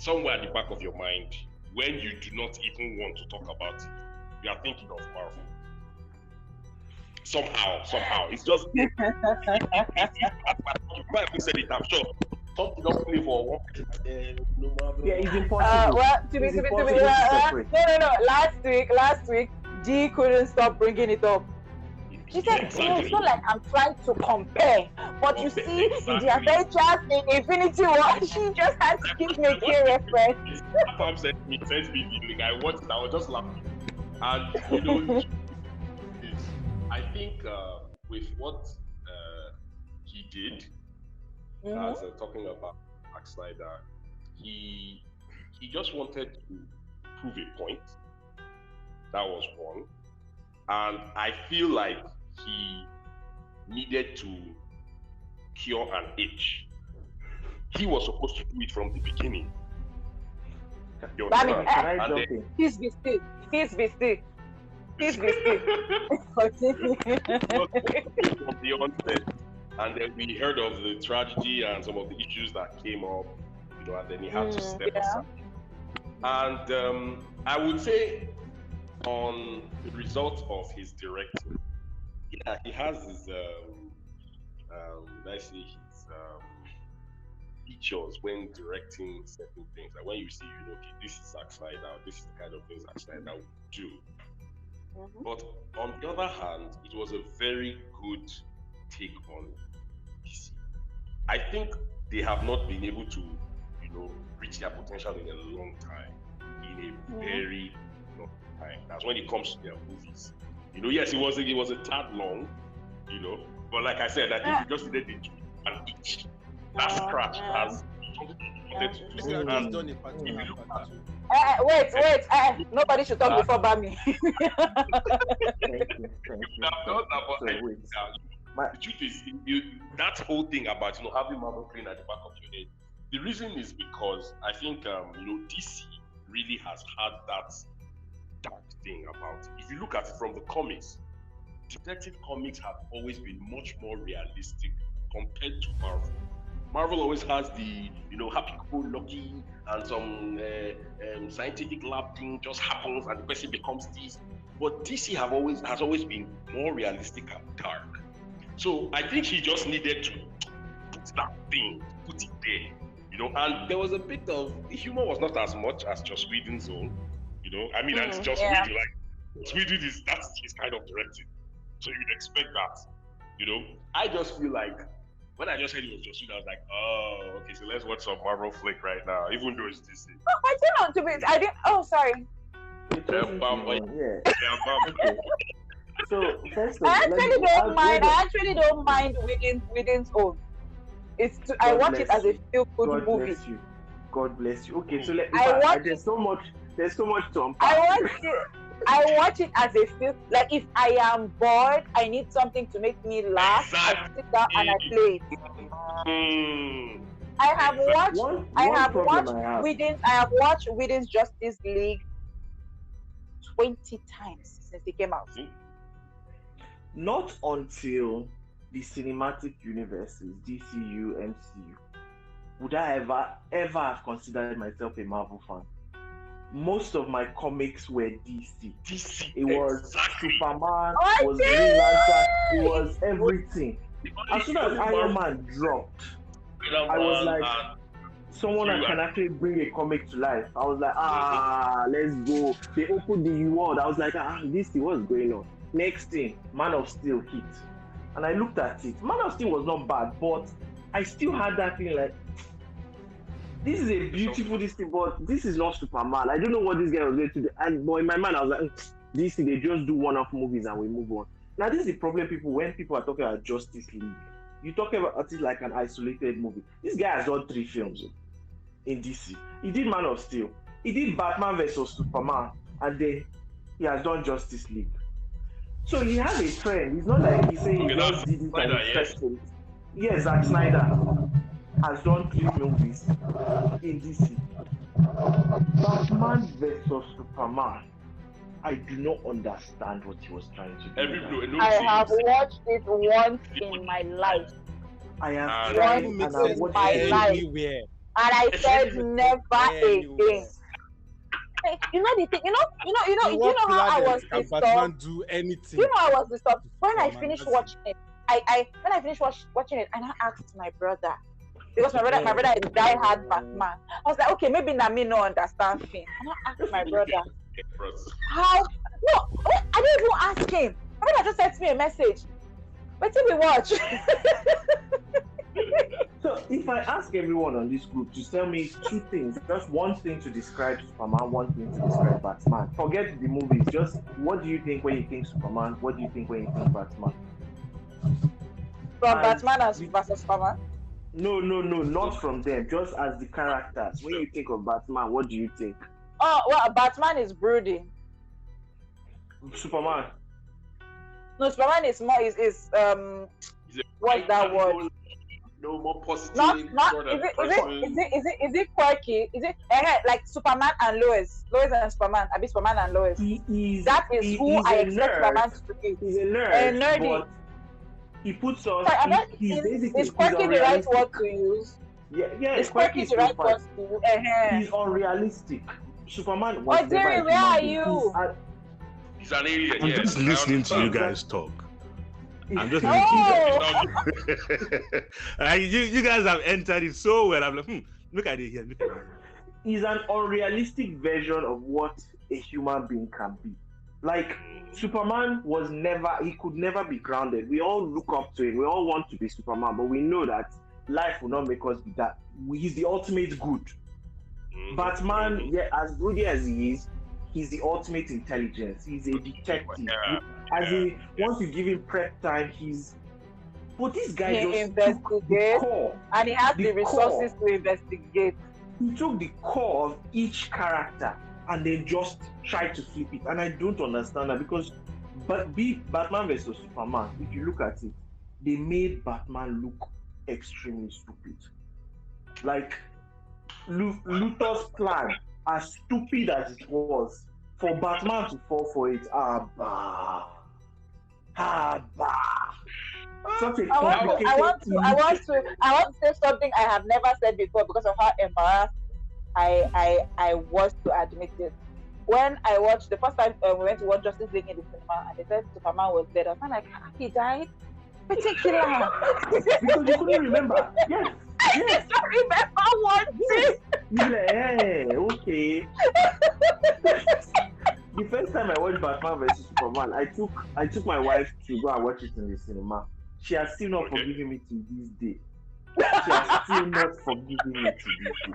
somewhere at the back of your mind, when you do not even want to talk about it, you are thinking of Marvel. Somehow. It's just you might have said it, I'm sure. Something don't play for one person. Marvel. Yeah, it's impossible. To be separate. No. Last week, G couldn't stop bringing it up. She said, it's not like I'm trying to compare, but you see, the Avengers in Infinity War, she just had to give me a key reference. Pam sent me the link. I watched it, I was just laughing. And, I think with what he did, as talking about Zack Snyder, he just wanted to prove a point. That was one. And I feel like he needed to cure an itch. He was supposed to do it from the beginning. He's still. From the onset, and then we heard of the tragedy and some of the issues that came up, and then he had to step aside. And I would say, on the result of his directing, he has his let's say his features when directing certain things. Like when you see, okay, this is Zack Snyder, this is the kind of thing Zack Snyder would do. But on the other hand, it was a very good take on DC. I think they have not been able to, reach their potential in a long time. In a very long time. That's when it comes to their movies. Yes, it was a tad long, but like I said, I think you just needed it an itch. That scratch has something you wanted to do. Has done a part two. Wait. Nobody should talk before Bami. Thank you. The truth is, that whole thing about having Marvel playing at the back of your head. The reason is because I think DC really has had that dark thing about it. If you look at it from the comics, Detective Comics have always been much more realistic compared to Marvel. Marvel always has the happy-go-lucky and some scientific lab thing just happens and the person becomes this. But DC has always been more realistic and dark. So I think he just needed to put that thing, put it there, And there was a bit of the humor was not as much as Joss Whedon's own, And it's Joss Whedon, Joss Whedon that's his kind of directing. So you'd expect that, I just feel like when I just heard it was Joss Whedon, I was like, oh, okay, so let's watch some Marvel flick right now, even though it's DC. Oh, I didn't know to be. I didn't. Oh, sorry. So first of I actually don't mind Whedon's own. I watch it as a feel-good movie. God bless you. Okay, so there's so much to unpack. I watch it as a feel. Like if I am bored, I need something to make me laugh. I sit down and I play it. I have watched Whedon's Justice League 20 times since it came out. Not until the cinematic universes, DCU, MCU, would I ever have considered myself a Marvel fan. Most of my comics were DC. It was Superman, it was Green Lantern, it was everything. As soon as Iron Man dropped, I was like, someone that can actually bring a comic to life. I was like, let's go. They opened the world. I was like, DC, what's going on? Next thing, Man of Steel hit. And I looked at it. Man of Steel was not bad, but I still had that feeling like, this is a beautiful thing, but this is not Superman. I don't know what this guy was going to do. But in my mind, I was like, DC, they just do one-off movies and we move on. Now, this is the problem, when people are talking about Justice League. You talk about it like an isolated movie. This guy has done 3 films in DC. He did Man of Steel. He did Batman vs Superman. And then he has done Justice League. So he has a trend. It's not like he's saying he just did it and expected. Yes, Zack Snyder has done 3 movies in DC. Batman vs Superman. I do not understand what he was trying to do. I have watched it once in my life. I have tried and I watched it everywhere. I said never again. You know the thing. You know how I was disturbed. Batman do anything. You know I was disturbed when I finished watching it. When I finished watching it, and I asked my brother, because my brother is die-hard Batman. I was like, okay, maybe Nami no understand thing. And I asked my brother, how? No, I didn't even ask him. My brother just sent me a message. Wait till we watch. So if I ask everyone on this group to tell me two things, just one thing to describe Superman, one thing to describe Batman. Forget the movies. Just what do you think when you think Superman? What do you think when you think Batman? From Batman versus Superman? No, not from them. Just as the characters. When you think of Batman, what do you think? Oh, well, Batman is brooding. Superman. No, Superman is more what's that word? No more positive. Not is it quirky? Is it like Superman and Lois and Superman? I mean Superman and Lois. That is who I expect Superman to be. He's a nerd. Nerdy. But he puts us. Is quirky the right word to use? Yeah. Is quirky the right word to use? He's unrealistic. Superman was never. Where are you? He's an alien. I'm just listening to you guys talk. I'm just you guys have entered it so well. I'm like, look at it here. Look at it. He's an unrealistic version of what a human being can be. Like Superman he could never be grounded. We all look up to him. We all want to be Superman, but we know that life will not make us be that. He's the ultimate good. Batman, as broody as he is, he's the ultimate intelligence. He's a detective. Once you give him prep time, but this guy just investigates, took the core, and he has the resources to investigate. He took the core of each character and then just tried to flip it. And I don't understand that because Batman versus Superman, if you look at it, they made Batman look extremely stupid. Like Luthor's plan, as stupid as it was, for Batman to fall for it, such a complicated I want to say something I have never said before because of how embarrassed I was to admit it. When I watched the first time we went to watch Justice League in the cinema and they said Superman was dead, I was like, he died? Particular. Because you couldn't remember. Yes. I don't remember one thing. You're like, okay. The first time I watched Batman vs Superman, I took my wife to go and watch it in the cinema. She has still not forgiven me to this day. She has still not forgiven me to this day.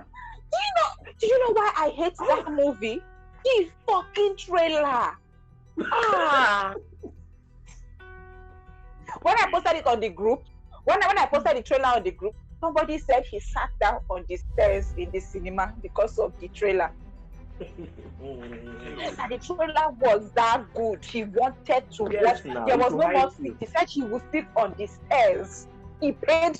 Do you know why I hate that movie? The fucking trailer. When I posted it on the group, when I posted the trailer on the group, somebody said he sat down on the stairs in the cinema because of the trailer. And the trailer was that good. He wanted to watch. There was no more seat. He said he would sit on the stairs. He paid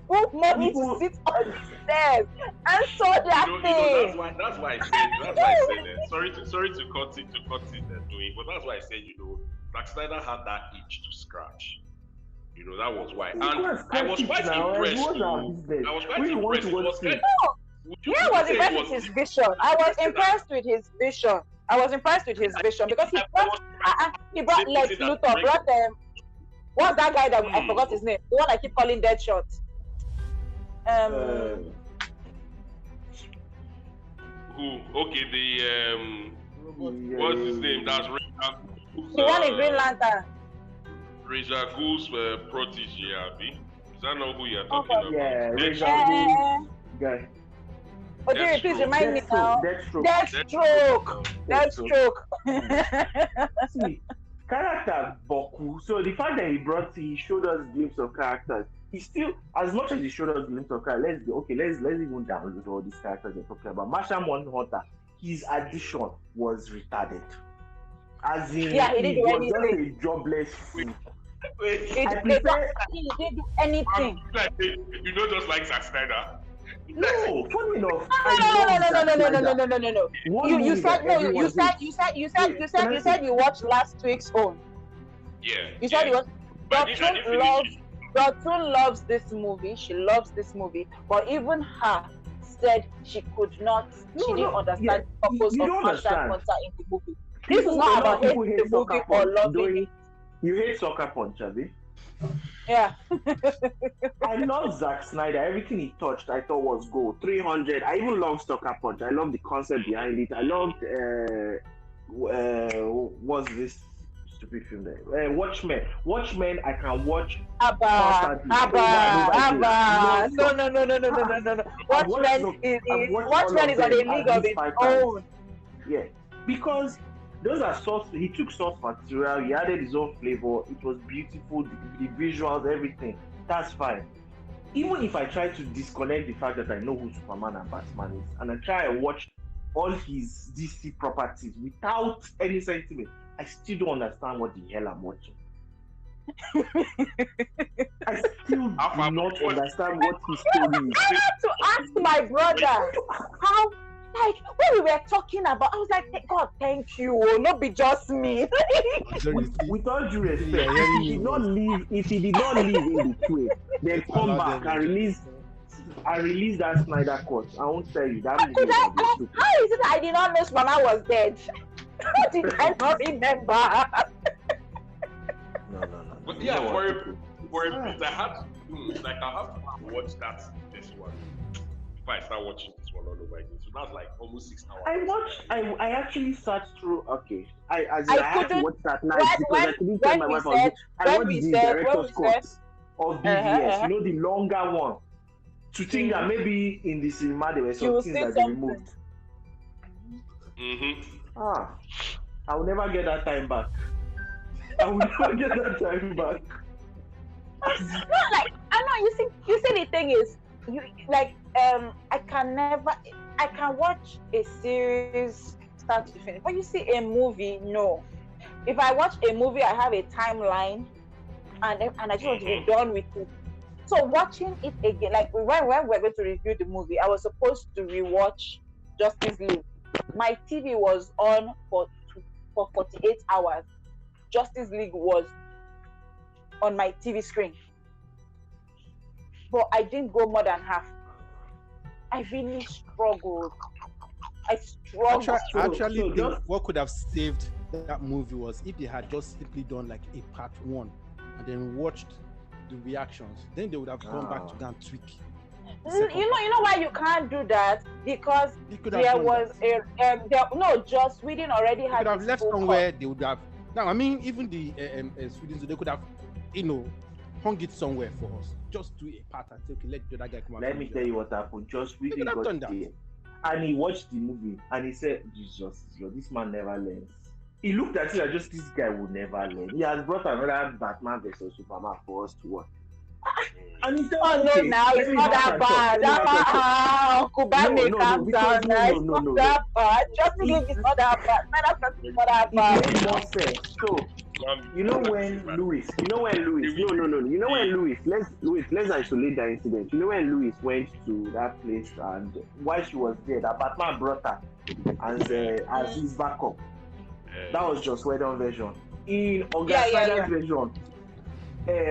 full money to sit on the stairs and saw that thing. That's why I said that. Sorry to cut it doing, but that's why I said, Zack Snyder had that itch to scratch. That was why. And I was quite impressed. It was quite I was impressed with his vision. I was impressed with his vision because he brought Lex Luthor, brought them. What's that guy that I forgot his name? The one I keep calling Deadshot. Who? Okay, what's his name? That's the one in Green Lantern. Raja Ghul's protege, Abby. Is that not who you're talking about? Yeah, Raja Ghul guy. Okay, please remind me now. Deathstroke. See, characters Boku. So the fact that he showed us glimpse of characters. He still, as much as he showed us glimpse of characters, let's even download all these characters they're talking about. Martian Manhunter, his addition was retarded. As in, he was just a jobless fool. He didn't do anything. Just like Zack Snyder. No, funny enough. No. You said you watched last week's own. Yeah. You said you watched. Dotun loves this movie. She loves this movie, but even her said she could not. She didn't understand the purpose of Martian Hunter in the movie. This is not about hating the movie or loving it. You hate Sucker Punch, Abby? Yeah. I love Zack Snyder. Everything he touched, I thought was gold. 300. I even love Sucker Punch. I love the concept behind it. I loved what's this stupid film there? Watchmen. Watchmen. I can watch. Abba. No. Watchmen is on a league of its own. Yeah, because those are source. He took source material. He added his own flavor. It was beautiful. The visuals, everything. That's fine. Even if I try to disconnect the fact that I know who Superman and Batman is, and I try and watch all his DC properties without any sentiment, I still don't understand what the hell I'm watching. I still do not understand what his story is. I had to ask my brother how, like, when we were talking about, I was like, God, thank you, not be just me. With all due respect, if he did not leave in between, then come back and release that Snyder Cut. I won't tell you that. How is it I did not know Superman was dead? How did I not remember? No. But yeah, for a bit, I have to watch this one if I start watching this one all over again. So that's like almost 6 hours. I actually sat through. Okay, I had to watch that night because I couldn't tell my wife. I watched the director's cut of BVS. You know, the longer one. To think that maybe in the cinema there were some things that they removed. I will never get that time back. No, like I know. You see, the thing is, I can watch a series start to finish. But you see a movie, no. If I watch a movie, I have a timeline, and I just want to be done with it. So watching it again, like when we're going to review the movie, I was supposed to rewatch Justice League. My TV was on for 48 hours. Justice League was on my TV screen, but I didn't go more than half. I really struggled. Actually, what could have saved that movie was if they had just simply done like a part 1 and then watched the reactions. Then they would have gone back to go and tweak. You know why you can't do that? Because there was Joss Whedon already had. Could have left somewhere. They would have. Now, I mean, even the Sweden, they could have, hung it somewhere for us. Just do a part and say, okay, let the other guy come out. Let me tell you what happened. Joss Whedon got there, and he watched the movie, and he said, Jesus, this man never learns. He looked at it like, just this guy will never learn. He has brought another Batman versus Superman for us to watch. And he said, no, now it's not that bad. Kubane, calm down. It's not that bad. Just believe it's not that bad. It's not that bad. It makes more sense. So, you know when Louis, let's isolate that incident. You know when Louis went to that place, and while she was there, that Batman brought her as his backup. That was just Whedon version. In August version,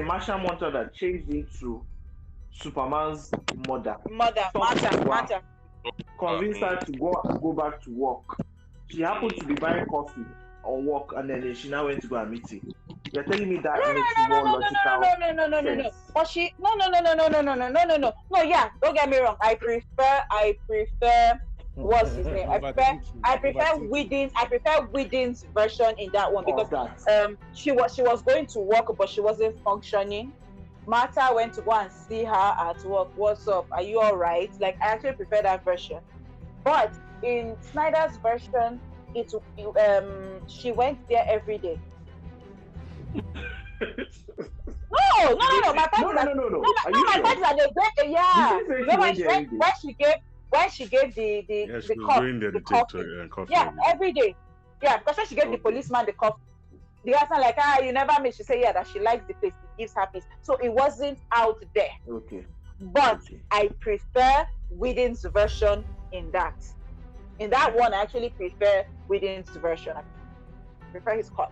Martian Hunter that changed into Superman's mother. Martha. Convinced her to go back to work. She happened to be buying coffee on work, and then she now went to go and meet him. You're telling me that makes more logical sense. But she no. Yeah, don't get me wrong. I prefer. What's his name? I prefer Whedon's version in that one because she was going to work but she wasn't functioning. Martha went to go and see her at work. What's up? Are you all right? Like, I actually prefer that version. But in Snyder's version, she went there every day. No. My friends are the yeah. When she gave the coffee. Yeah, every day. Yeah, because when she gave the policeman the coffee, the guy's not like, you never miss. She said, yeah, that she likes the place. It gives her peace. So it wasn't out there. Okay. But I prefer Whedon's version in that. In that one, I actually prefer Whedon's version. I prefer his cut.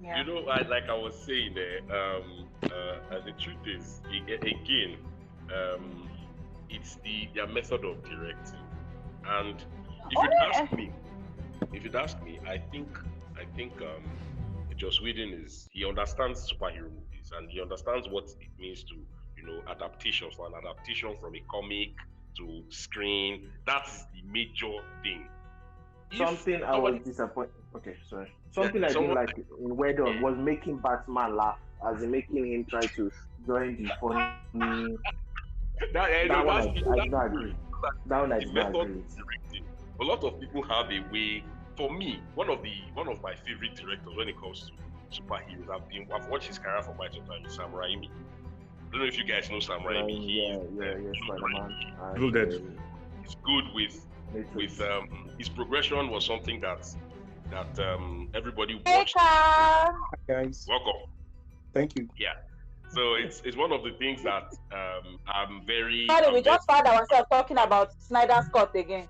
Yeah. Like I was saying there, the truth is, again, it's their method of directing. And if you'd ask me, I think Joss Whedon he understands superhero movies, and he understands what it means to, adaptation from a comic to screen. That's the major thing. Something I was disappointed. Okay, sorry. Something I didn't like in Whedon was making Batman laugh, as in making him try to join the funny. That one I do not agree. That one I do not agree with. A lot of people have a way. For me, one of my favorite directors when it comes to superheroes, I've watched his career for quite some time, Sam Raimi. I don't know if you guys know Sam Raimi. Spider-Man. He's good with his progression was something that everybody watched. Hi guys. Welcome. Thank you. Yeah. So it's one of the things that I'm very. Sorry, we just found ourselves talking about Snyder's Cut again.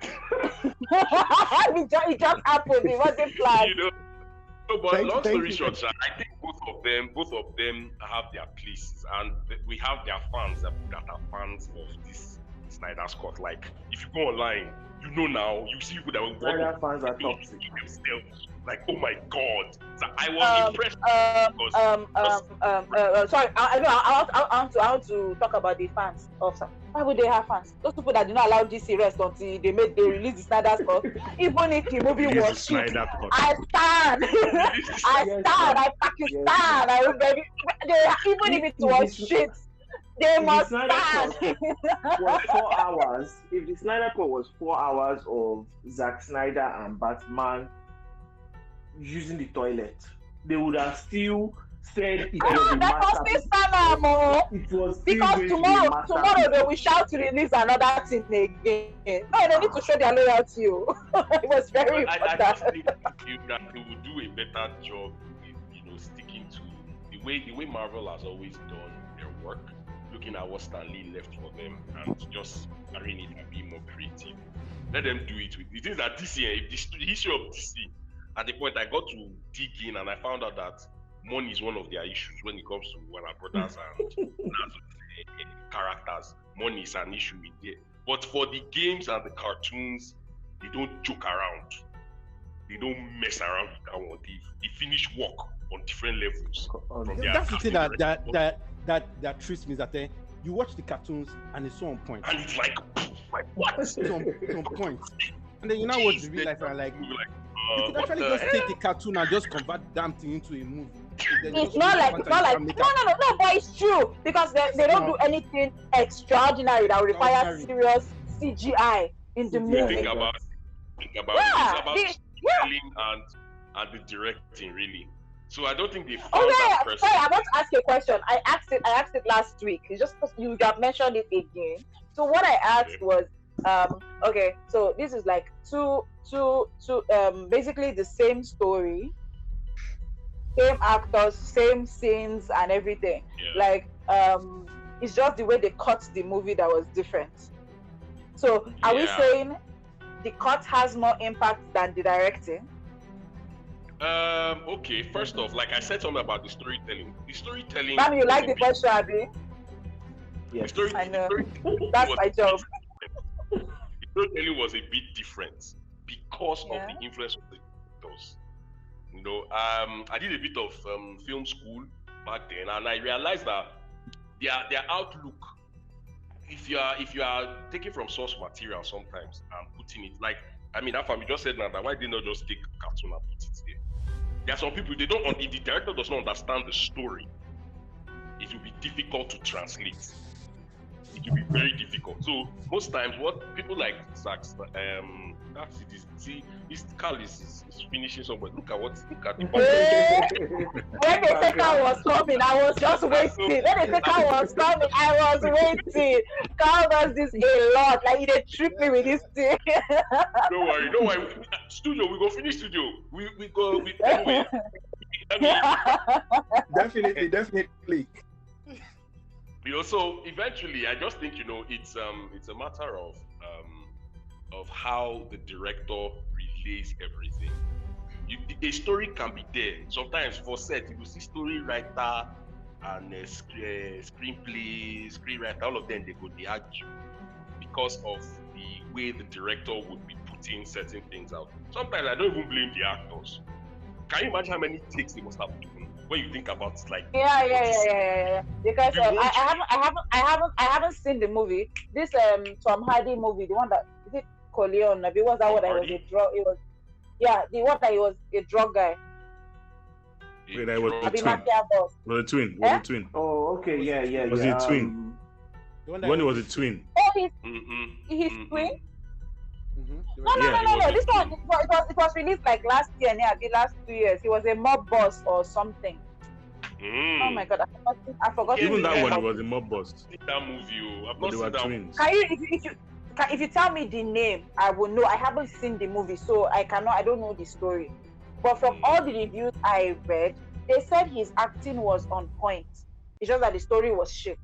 it just happened. It wasn't planned. But long story short, I think both of them have their places, and we have their fans that are fans of this Snyder's Cut. Like, if you go online, now you see people that will Snyder fans are toxic. Like, oh my god! So I was impressed. Sorry, I want to talk about the fans of some. Why would they have fans? Those people that do not allow DC rest until they release the Snyder's Cut. Even if the movie was shit, I stand. I Pakistan. Even if it was shit, they must stand. Was 4 hours. If the Snyder Cut was 4 hours of Zack Snyder and Batman using the toilet, they would have still said it was a masterpiece. It was because tomorrow they will shout to release another thing again. No, they need to show their loyalty. It was very important. I just think that they will do a better job in sticking to the way Marvel has always done their work, looking at what Stan Lee left for them and just carrying it and being more creative. Let them do it with the things that DC, the issue of DC. At the point I got to dig in and I found out that money is one of their issues when it comes to Warner Brothers and characters. Money is an issue with it. But for the games and the cartoons, they don't joke around. They don't mess around with that one. They finish work on different levels. That's the thing that treats me, that you watch the cartoons and it's so on point. And it's like what? It's on point. And then you now watch the real life and like, you could actually just take a cartoon and just convert damn thing into a movie. It's not like no, but it's true because they don't do anything extraordinary that requires serious CGI in the movie. Think about it's about storytelling and the directing really. So I don't think they found that person. Sorry, I want to ask you a question. I asked it last week. It's just because you have mentioned it again. So what I asked was, okay, so this is like two basically the same story, same actors, same scenes and everything. Like it's just the way they cut the movie that was different. So are we saying the cut has more impact than the directing? Okay, first off, like I said something about the storytelling. Ma'am, you like the question, Abby? Yes. I know. That's my job. The storytelling was a bit different because of the influence of the actors. I did a bit of film school back then, and I realized that their outlook, if you are taking from source material sometimes and putting it that family just said now that why did not just take cartoon and put it there? There are some people if the director does not understand the story, it will be difficult to translate. It will be very difficult. So most times, what people like Zack, his Carl is finishing somewhere. Look at the When the second was coming, I was just waiting. When the second was coming, I was waiting. Carl does this a lot. Like he did trip me with this thing. Don't worry. Studio, we go finish studio. We go. Definitely. So eventually, I just think it's a matter of how the director relays everything. A story can be there. Sometimes for set, you will see story writer and screenwriter, all of them, they argue because of the way the director would be putting certain things out. Sometimes I don't even blame the actors. Can you imagine how many takes they must have taken when you think about it? Like yeah. Because I haven't seen the movie. This Tom Hardy movie, the one that is it Corleone? It was that one that was a drug. It was the one that he was a drug guy. Wait, that was the twin. Was a twin? Oh, okay, yeah. Was it twin? When it was a twin. Oh, his twin. No. This one, it was released like last year, the last 2 years. He was a mob boss or something. Oh my god, I forgot. Even that one was a mob boss. That movie, I've not seen that twins. Can you, if you tell me the name, I will know. I haven't seen the movie, so I don't know the story. But from all the reviews I read, they said his acting was on point. It's just that the story was shit.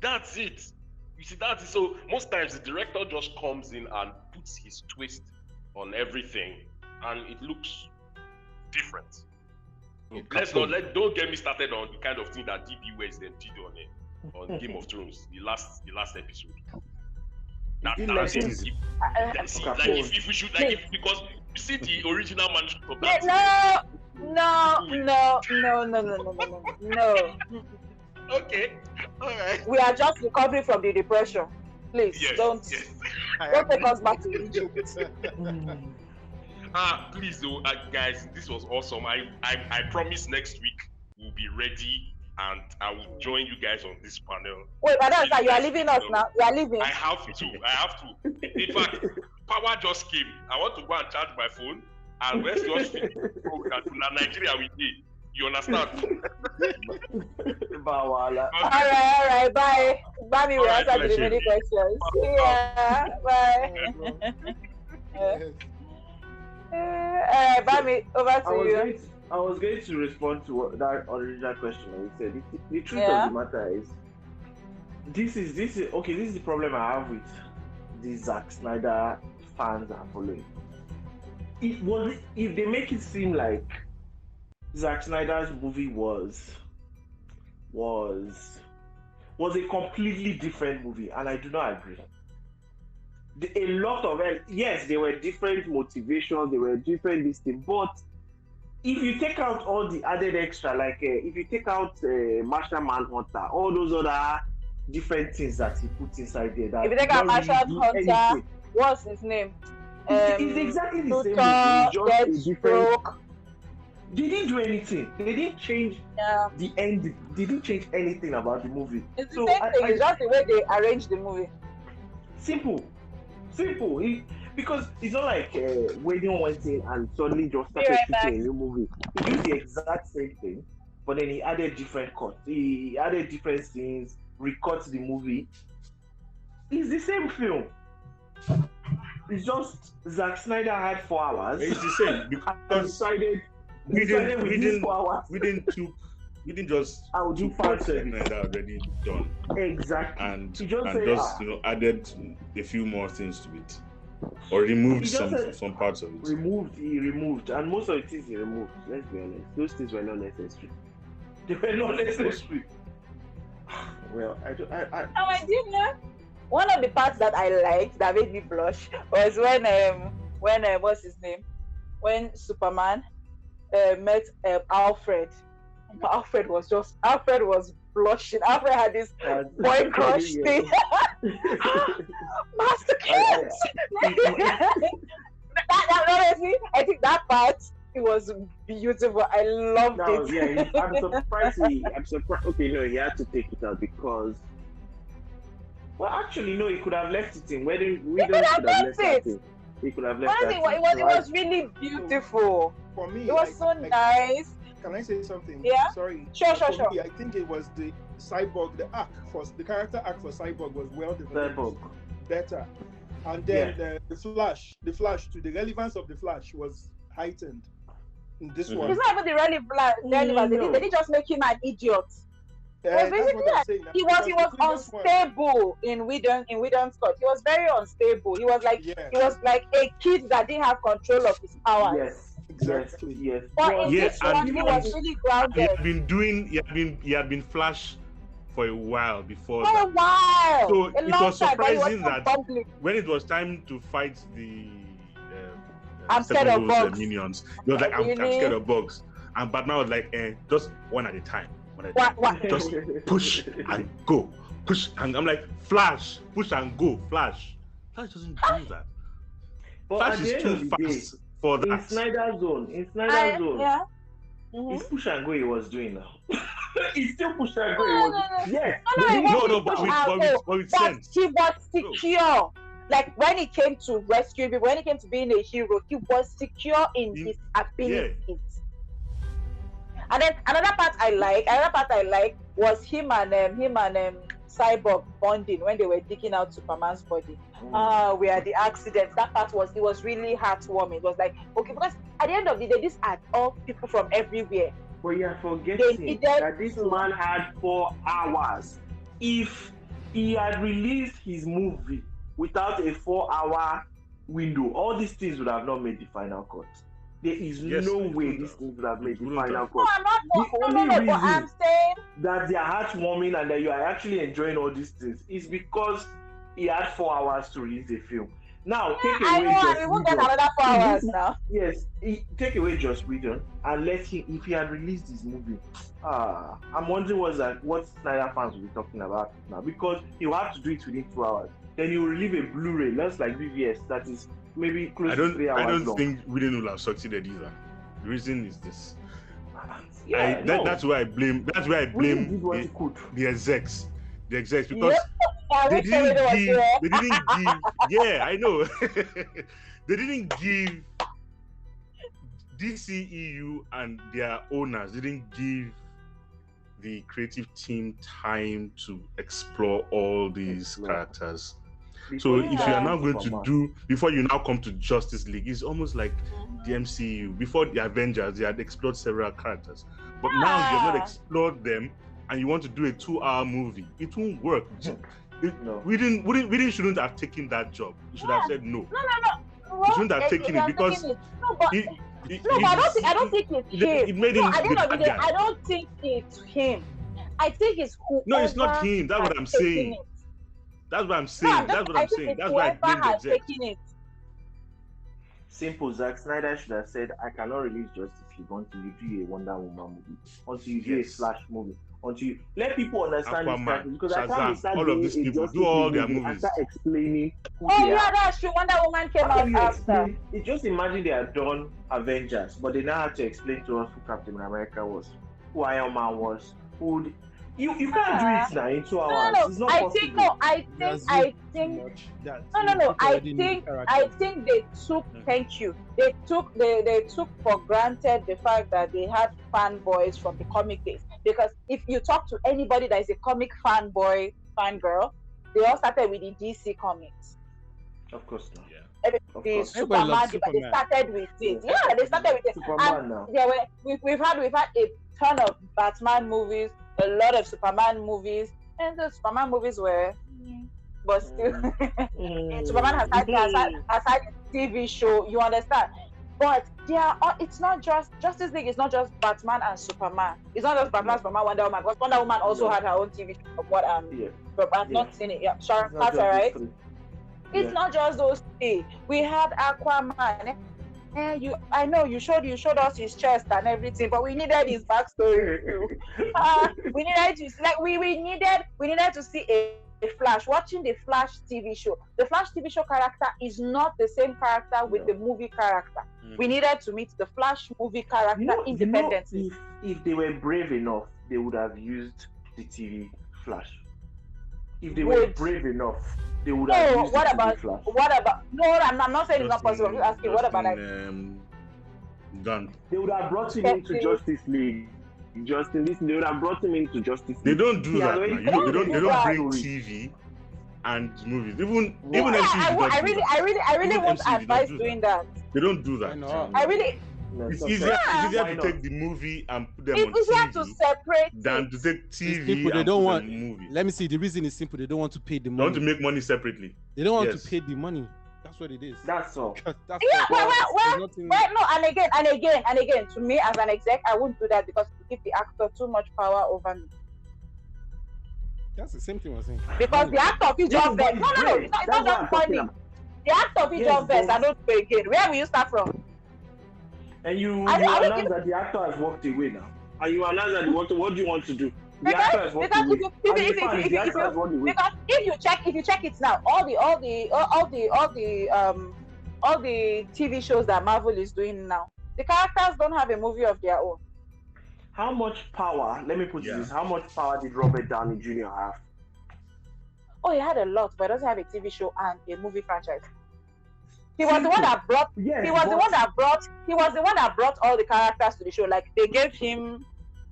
That's it. You see, that's it. So most times the director just comes in and puts his twist on everything, and it looks different. Don't get me started on the kind of thing that DB West then did on Game of Thrones, the last episode. Because you see the original manuscript of that. No. Okay, all right. We are just recovering from the depression. Please don't take us back to Egypt. Please, guys, this was awesome. I promise next week we'll be ready and I will join you guys on this panel. Wait, Madam, you are leaving us now. You are leaving. I have to. In fact, power just came. I want to go and charge my phone, and let's just finish Nigeria with me. You understand? All right. Bye. Bye. We will answer the remaining questions. Yeah. Bye. Bye. Over to you. I was going to respond to that original question that you said. The truth of the matter is, this is the problem I have with the Zack Snyder fans are following. If they make it seem like Zack Snyder's movie was a completely different movie, and I do not agree. A lot of it, yes, there were different motivations, there were different things, but if you take out all the added extra, like if you take out Martian Manhunter, all those other different things that he put inside there, that if you take out Martian Manhunter, what's his name? It's exactly the same. It's just a different. They didn't do anything. They didn't change the end. They didn't change anything about the movie. It's the same thing. It's just the way they arranged the movie. Simple. Because it's not like Whedon went in and suddenly just started shooting a new movie. He used the exact same thing, but then he added different cuts. He added different scenes, recut the movie. It's the same film. It's just Zack Snyder had 4 hours. It's the same because we didn't just do fan service that already done. Exactly. And just added a few more things to it. Or removed some parts of it. He removed, and most of the things he removed. Let's be honest, those things were not necessary. They were not necessary. Well, I didn't. One of the parts that I liked that made me blush was when what's his name? When Superman met Alfred. Alfred was blushing. Alfred had this boy crush thing. Master Kids! Honestly, I think that part, it was beautiful. I loved it. Yeah, I'm surprised. Okay, no, he had to take it out because. Well, actually, no, he could have left it in. We could have left it. He could have left it. It was really beautiful. For me, it was so nice. Can I say something? Yeah. Sorry. Sure. Me, I think it was the Cyborg, the character arc for Cyborg was well developed, better, and then the Flash, to the relevance of the Flash was heightened in this one. It's not even the relevance. They didn't just make him an idiot. He was unstable in Whedon's cut. He was very unstable. He was like a kid that didn't have control of his powers. Exactly. Yes. But in this one, he was really grounded. He had been Flash for a while before. For a while. So it was surprising that when it was time to fight the I'm scared of bugs. Minions, he was like, I'm scared of bugs. And Batman was like, just one at a time. Just push and go. Push and I'm like, Flash, push and go, Flash. Flash doesn't do that. But Flash is too fast for that. In Snyder's Zone, yeah. It's push and go he was doing now. He's still push and go. Yes. But he was secure. Like when it came to rescue people, when it came to being a hero, he was secure in his abilities. Yeah. And then another part I like was him and Cyborg bonding when they were digging out Superman's body. We had the accident. That part was really heartwarming. It was like, okay, because at the end of the day, these are all people from everywhere. But you're forgetting that this man had 4 hours. If he had released his movie without a 4-hour window, all these things would have not made the final cut. There is no way these things would have made the final cut. No, I'm not. But I'm saying that they are heartwarming and that you are actually enjoying all these things is because he had 4 hours to release a film. Now, take away we won't get another 4 hours now. Yes, take away Joss Whedon and let him, if he had released his movie, I'm wondering what Snyder fans will be talking about now, because he will have to do it within 2 hours. Then he will release a Blu-ray, less like VVS, that is maybe close to 3 hours long. I don't think Whedon will have succeeded either. The reason is this. That's why I blame the execs. The execs, because they didn't give. Yeah, I know. They didn't give DCEU and their owners didn't give the creative team time to explore all these characters. So if you are now going to do, before you now come to Justice League, it's almost like the MCU. Before the Avengers, they had explored several characters. But now you have not explored them and you want to do a 2-hour movie. It won't work. We shouldn't have taken that job. You should have said no. No. You shouldn't have taken it because I don't think it's him. It made him at the end of the day, I don't think it's him. I think it's whoever. No, it's not him. That's what I'm saying. That's what I'm saying. That's what I'm saying. That's why I blame the exec. Simple. Zack Snyder should have said, I cannot release Justice League until you do a Wonder Woman movie, until you do a Flash movie, until you let people understand this character, because Shazam, I can't start all of these people do all their movies and start explaining who they are. That's true. Wonder Woman came out after. Just imagine they had done Avengers, but they now had to explain to us who Captain America was, who Iron Man was, who. You can't do it now in 2 hours. No. It's not possible. I think they took. Thank you. They took for granted the fact that they had fanboys from the comic days. Because if you talk to anybody that is a comic fanboy, fangirl, they all started with the DC comics. Of course not. The Superman, they started with it. Yeah, they started with it. Superman now. We've had a ton of Batman movies, a lot of Superman movies, and the Superman movies were, but still, Superman has had a TV show. You understand? But it's not just Justice League. It's not just Batman and Superman. It's not just Batman, Superman, Wonder Woman. Because Wonder Woman also had her own TV show. But I've not seen it. Yeah, Sharon Carter, right? It's not just those three. We had Aquaman. I know you showed us his chest and everything, but we needed his backstory too. We needed to see a Flash. Watching the Flash TV show. The Flash TV show character is not the same character with the movie character. We needed to meet the Flash movie character independently. If they were brave enough, they would have used the TV Flash. If they were brave enough, they would have used the TV Flash. What about? No, I'm not saying it's not possible. I'm just asking. What about Gunn? They would have brought him into Justice League. They would have brought him into Justice League. They don't do that. They don't bring TV and movies. Even MCU. I really won't advise doing that. They don't do that. It's easier to take the movie and put them on TV. It's easier to separate than to take TV people, they and don't put want, them in movie. Let me see. The reason is simple. They don't want to pay the money. They want to make money separately. They don't want to pay the money. That's what it is. That's all. That's Yeah, all. well, no, and again, to me as an exec, I wouldn't do that because it give the actor too much power over me. That's the same thing I was saying. Because the actor of his job best. No, it's not just funny. The actor of his job best, I don't go again. Where will you start from? And you announce that the actor has walked away now. And you announce that what do you want to do? Because if you check it now, all the TV shows that Marvel is doing now, the characters don't have a movie of their own. How much power? Let me put this. How much power did Robert Downey Jr. have? Oh, he had a lot, but he doesn't have a TV show and a movie franchise. He was the one that brought. Yes, he was the one that brought all the characters to the show. Like they gave him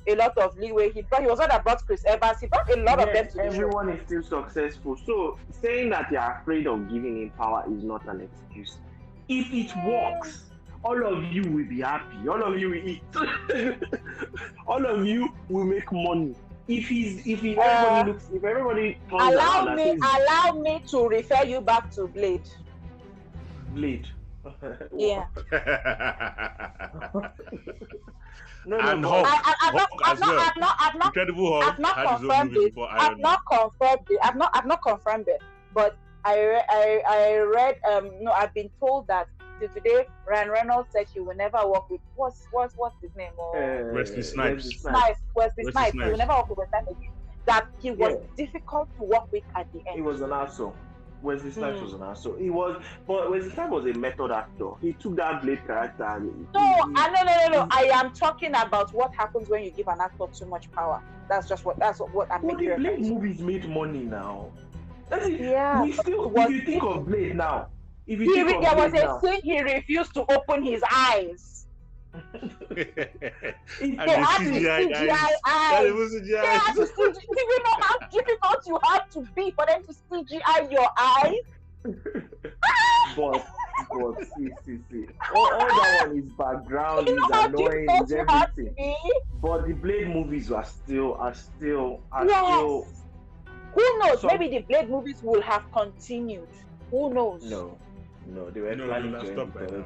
a lot of leeway. He was the one that brought Chris Evans. He brought a lot of them to the show. Everyone is still successful. So saying that you are afraid of giving him power is not an excuse. If it works, all of you will be happy. All of you will eat. All of you will make money. If everybody allow me to refer you back to Blade. Yeah. And Hulk. I've not confirmed it, but I read I've been told that till today Ryan Reynolds said he will never work with what's his name? Wesley Snipes. Wesley Snipes. He will never work with Wesley Snipes. That he was difficult to work with at the end. He was an asshole. Wesley Snipes was an asshole. But Wesley Snipes was a method actor. He took that Blade character and No. I am talking about what happens when you give an actor too much power. That's what I'm making. The Blade movies made money now. Yeah. If you think of Blade now, there was a scene he refused to open his eyes. They had CGI eyes. They had to CGI. Do you know how difficult you have to be for them to CGI your eyes? but see. All that one is background, is annoying, is everything. But the Blade movies are still. Who knows? Maybe the Blade movies will have continued. Who knows? No, they were planning to stop by now.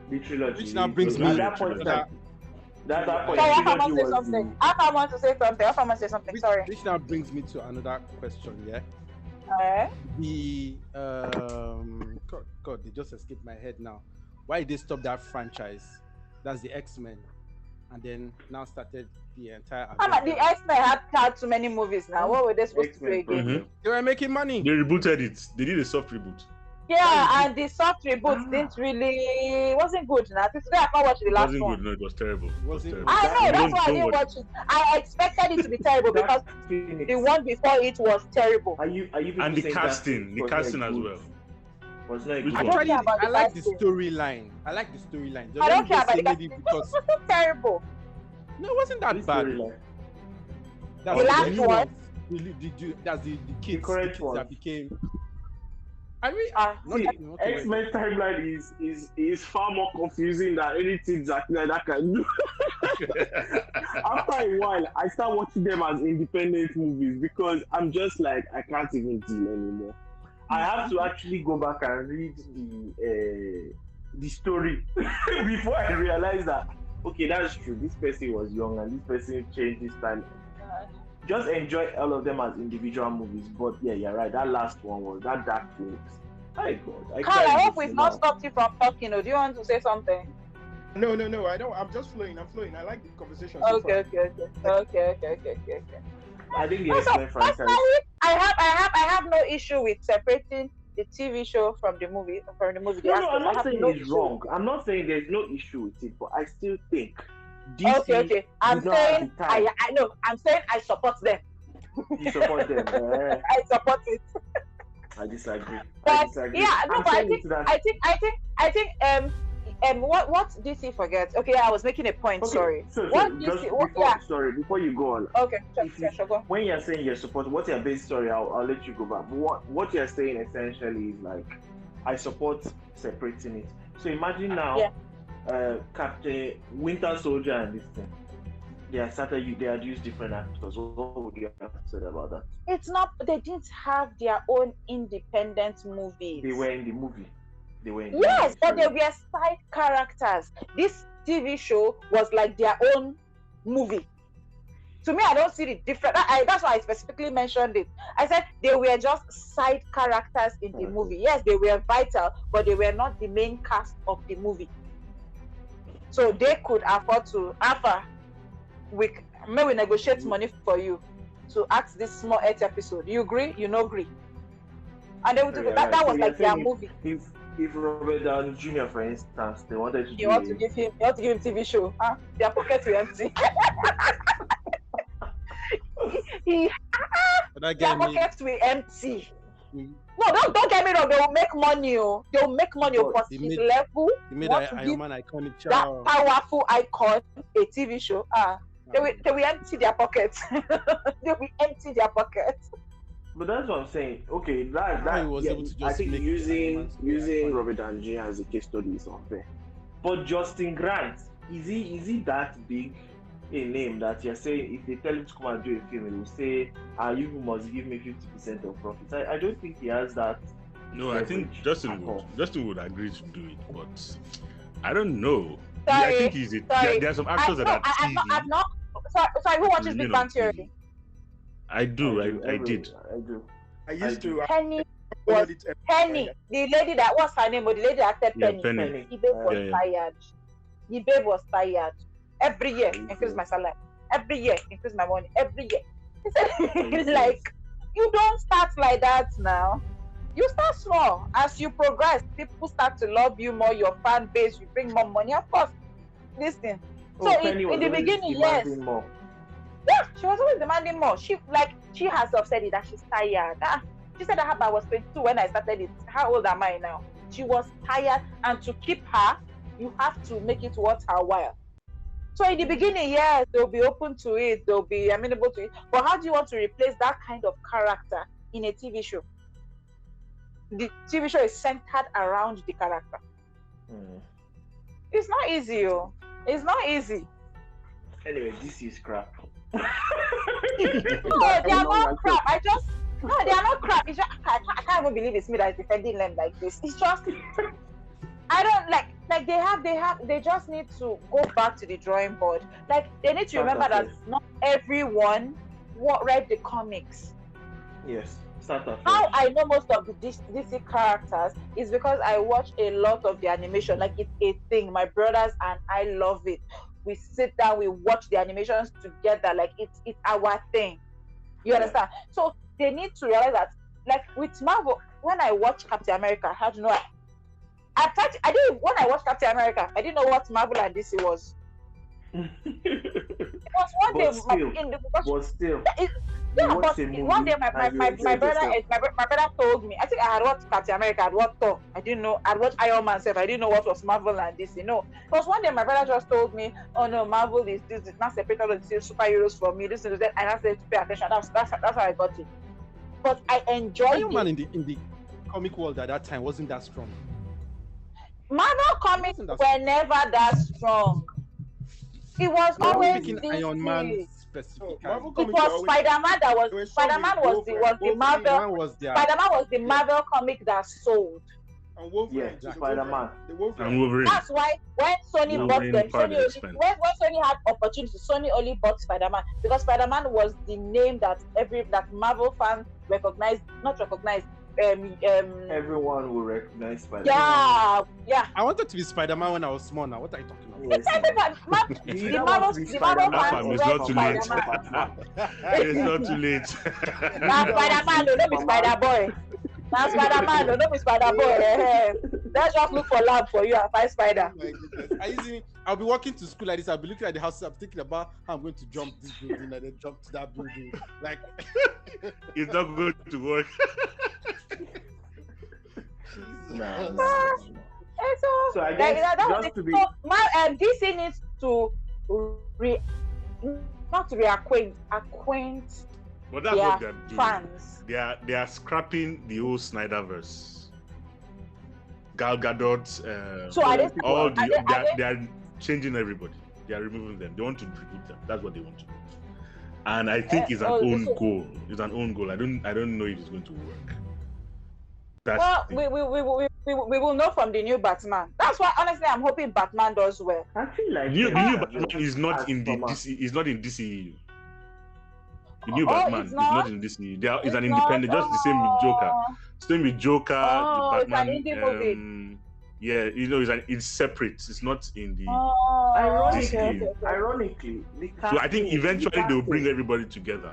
The trilogy. Which now brings me at that point. That point. I want to say something. Sorry. Which now brings me to another question. Yeah. The God, they just escaped my head now. Why did they stop that franchise? That's the X-Men, and then now started the entire. The X-Men had too many movies now. What were they supposed to do again? Mm-hmm. They were making money. They rebooted it. They did a soft reboot. Yeah, and the soft reboot wasn't good. Now today I can't watch the last one. It wasn't good. No, it was terrible. I know, that's why I didn't watch it. I expected it to be terrible because the one before it was terrible. And the casting as well. Actually, I like the storyline. I don't care about the casting. It was so terrible. No, it wasn't that bad. The last one. That's the kids that became. X-Men timeline is far more confusing than anything Zack Snyder can do. After a while, I start watching them as independent movies because I'm just like, I can't even deal anymore. I have to actually go back and read the story before I realize that, okay, that's true. This person was young and this person changed this time. Just enjoy all of them as individual movies, but yeah, you're right. That last one was that Dark Phoenix. My God, Carl, I hope we've not stopped you from talking. Or do you want to say something? No. I don't. I'm just flowing. I'm flowing. I like the conversation. Okay. I think the X-Men franchise. I have no issue with separating the TV show from the movie. No, I'm not saying it's wrong. I'm not saying there's no issue with it, but I still think. DC okay. I'm saying I know. I'm saying I support them. You support them. I support it. I disagree. But yeah, no. But I think what DC forgets. Okay, I was making a point. Okay, sorry. Before you go on. Okay, sure, go. When you're saying you support, what you're based. Sorry, I'll let you go back. But what you're saying essentially is like, I support separating it. So imagine now. Yeah. Captain Winter Soldier and this thing. They had used different actors. What would you have said about that? It's not. They didn't have their own independent movies. They were in the movie. They were yes, but they were side characters. This TV show was like their own movie. To me, I don't see the difference. That's why I specifically mentioned it. I said they were just side characters in the movie. Yes, they were vital, but they were not the main cast of the movie. So they could afford to, we negotiate money for you to act this small 8 episode. You agree? You no agree? And they would do that. That was like their movie. If Robert Downey Jr., for instance, they wanted to you want to give him TV show, their pockets were empty. Their pockets were empty. No, don't get me wrong. They will make money. They will make money for his level. He made an Iron Man iconic that powerful icon a TV show. They will empty their pockets. They will empty their pockets. But that's what I'm saying. Okay, that was able to just I think using Robert Downey Jr. as a case study is unfair. But Justin Grant, is he that big a name that you're saying if they tell him to come and do a film, he will say, you must give me 50% of profits? I don't think he has that. No, I think Justin would agree to do it, but I don't know. Sorry, I think there are some actors that are TV. I'm not. Sorry, who watches Big Bang Theory? I do. I did. I used to. Penny, the lady that, what's her name? Or the lady that said Penny. Penny. The babe was tired. The babe was tired. Every year, increase my salary. Every year, increase my money. Every year. Like, you don't start like that now. You start small. As you progress, people start to love you more. Your fan base, you bring more money. Of course, listen. So in the beginning, yes. More. Yeah, she was always demanding more. She herself said it that she's tired. She said that I was 22 when I started it. How old am I now? She was tired, and to keep her, you have to make it worth her while. So in the beginning, yes, they'll be open to it, they'll be amenable to it. But how do you want to replace that kind of character in a TV show? The TV show is centered around the character. It's not easy, It's not easy. Anyway, this is crap. No, they are not crap. They are not crap. It's just, I can't even believe it's me that is defending them like this. It's just, I don't like they just need to go back to the drawing board. Like, they need to remember that not everyone read the comics. Yes. How I know most of the DC characters is because I watch a lot of the animation. Like, it's a thing. My brothers and I love it. We sit down, we watch the animations together. Like, it's our thing. You understand? So they need to realize that, like with Marvel, when I watched Captain America, how do you know? When I watched Captain America, I didn't know what Marvel and DC was. It was one day. One day my brother told me. I think I had watched Captain America, I had watched Thor. I didn't know. I watched Iron Man self. I didn't know what was Marvel and DC. No, because one day my brother just told me, "Oh no, Marvel is this. It's not separated of the superheroes for me. This and that." And I said to pay attention. That's how I got it. But I enjoyed Iron Man in the comic world at that time wasn't that strong. Marvel comics were never that strong. It was always Iron Man specifically. It was Spider-Man that was Spider-Man was the Marvel. Spider-Man was the Marvel comic that sold. And Wolverine. Yeah, Spider-Man. And Wolverine. That's why when Sony bought them, when Sony had opportunity, Sony only bought Spider-Man because Spider-Man was the name that Marvel fans everyone will recognize Spider-Man. Yeah. I wanted to be Spider-Man when I was small. Now, what are you talking about? The Marvel fans it's not too late. It's not too late. Now Spider-Man, don't be Spider-Boy. Now Spider-Man, don't be Spider-Boy. Let's just look for lab for you and find Spider. I'll be walking to school like this. I'll be looking at the house. I'm thinking about how I'm going to jump this building and then jump to that building. Like, it's not going to work. So I guess just to be... DC needs to acquaint but that's what they're doing. Fans. They are scrapping the old Snyderverse. Gal Gadot, they are changing everybody. They are removing them. They want to reboot them. That's what they want to do. And I think it's an own goal. It's an own goal. I don't know if it's going to work. we will know from the new Batman. That's why honestly I'm hoping Batman does well. I feel like the new Batman is not in the DC. Is not in DCEU. The new Batman is not in DCEU. It's an independent, just the same with Joker. Same with Joker. The Batman. It's an indie movie. Yeah, it's separate. It's not in the. Ironically, so I think eventually they'll bring everybody together,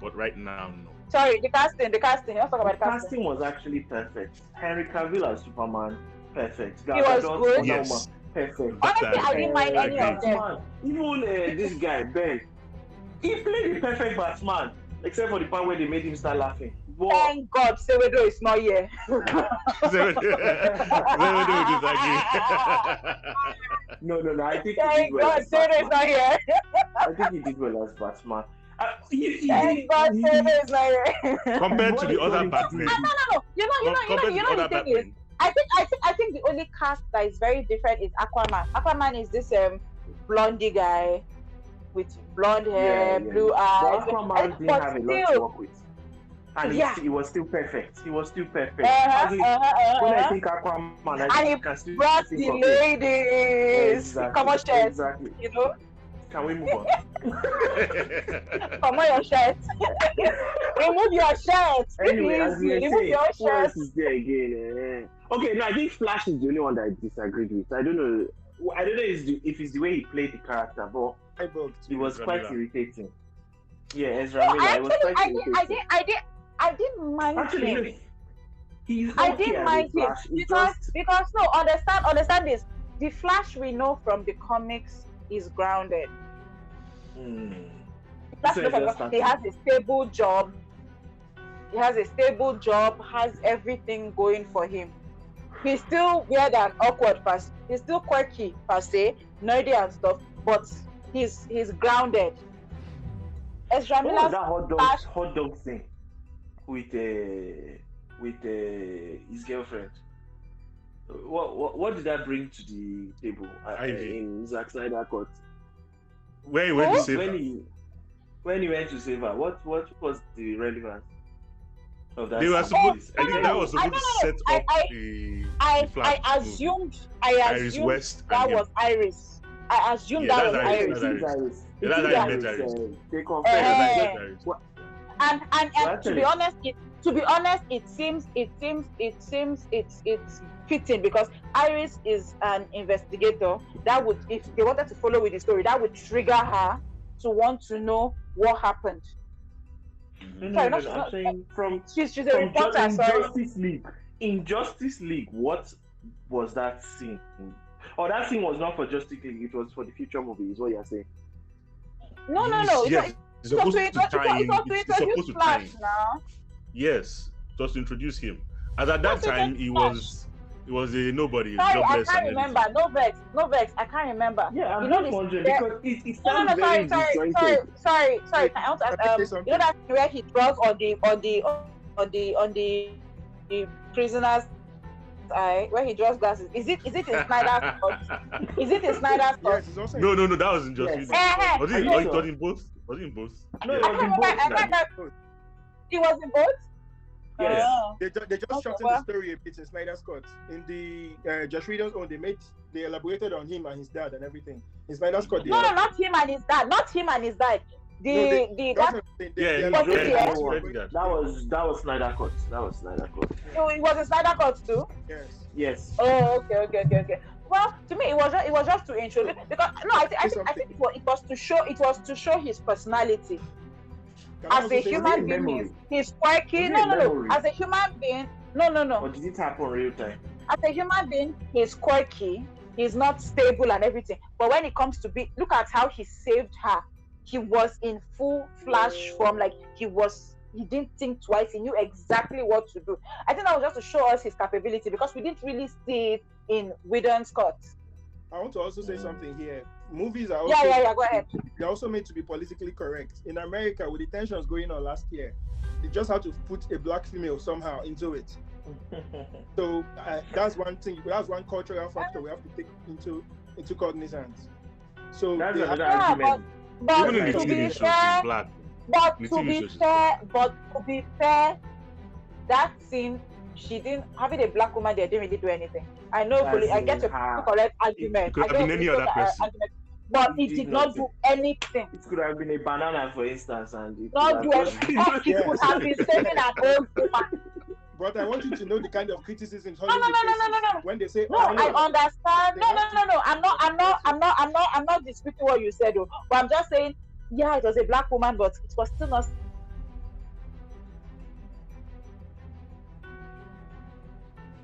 but right now, no. Sorry, the casting. Let's talk about the casting was actually perfect. Henry Cavill as Superman, perfect. He was good. Yes. Perfect. Honestly, I didn't mind any of them. Even this guy Ben, he played the perfect Batman, except for the part where they made him start laughing. Thank God, Sewedo is not here. Sewedo No. I think thank God, Sewedo is not here. I think he did well as Batman. Thank God, Sewedo is not here. Compared to the other Batman. No. You know the thing is, I think the only cast that is very different is Aquaman. Aquaman is this blondie guy with blonde hair, blue eyes. But Aquaman didn't have a lot to work with. And he was still perfect. When I think Aquaman, and he brought the ladies. Come on, shirt. Exactly. You know? Can we move on? Come on, your shirt. Remove your shirt. Anyway, remove your shirt. What else is there again? Okay, no, I think Flash is the only one that I disagreed with. I don't know if it's the way he played the character, but it was quite irritating. Yeah, Ezra Miller. It was quite irritating. I didn't mind him. I didn't mind him because no, understand this. The Flash we know from the comics is grounded. He has a stable job. Has everything going for him. He's still weird and awkward he's still quirky per se, nerdy and stuff, but he's grounded. Ezra Miller's that hot dog thing with his girlfriend. What did that bring to the table in Zack Snyder Cut? Where he went to save her. When he went to save her, what was the relevance of that? They were supposed. I think that was supposed to set up the I assumed Iris West that was Iris. I assumed that was Iris. They confirmed. And to be honest, it seems it's fitting because Iris is an investigator. That would, if they wanted to follow with the story, that would trigger her to want to know what happened. I'm saying she's a reporter. In Justice League, what was that scene? Or that scene was not for Justice League; it was for the future movie. Is what you're saying? No. Yes. It's supposed to introduce Flash now. Yes, just to introduce him. As at that time, he was a nobody. Sorry, I can't remember. No vex. I can't remember. Yeah, I'm not wondering because it sounds very disjointed. Sorry. I want to ask, you know that where he draws on the prisoner's eye, where he draws glasses. Is it in Snyder's cut? Is it in Snyder's cut? Yes, no, that wasn't just. Yes. Was it in both? Was it in both? No, it was in both. It was in both? Yes. They just shortened the story a bit in Snyder's Cut. In the Josh Whedon's own, they elaborated on him and his dad and everything. In Snyder's Cut, no, not him and his dad. Not him and his dad. That was Snyder Cut. That was Snyder Cut. So it was a Snyder Cut too? Yes. Oh, okay. Well, to me, it was just to introduce because I think it was to show his personality. As a human being, he's quirky. No. As a human being, no. Or did it happen real time? As a human being, he's quirky. He's not stable and everything. But when it comes to look at how he saved her. He was in full Flash form. Like he didn't think twice. He knew exactly what to do. I think that was just to show us his capability because we didn't really see it in Whedon's cut. I want to also say something here. Movies are also go ahead. They're also made to be politically correct. In America, with the tensions going on last year, they just had to put a black female somehow into it. So that's one thing. That's one cultural factor we have to take into cognizance. So that's another argument. But to be fair, that scene she didn't, having a black woman there didn't really do anything. I know, I get your correct argument. It could have been any other person. But it did not do anything. It could have been a banana, for instance, and it not do anything. It could have been saving an old woman. But I want you to know the kind of criticism. No. When they say, no, I understand. No. I'm not disputing what you said, though. But I'm just saying, yeah, it was a black woman, but it was still not.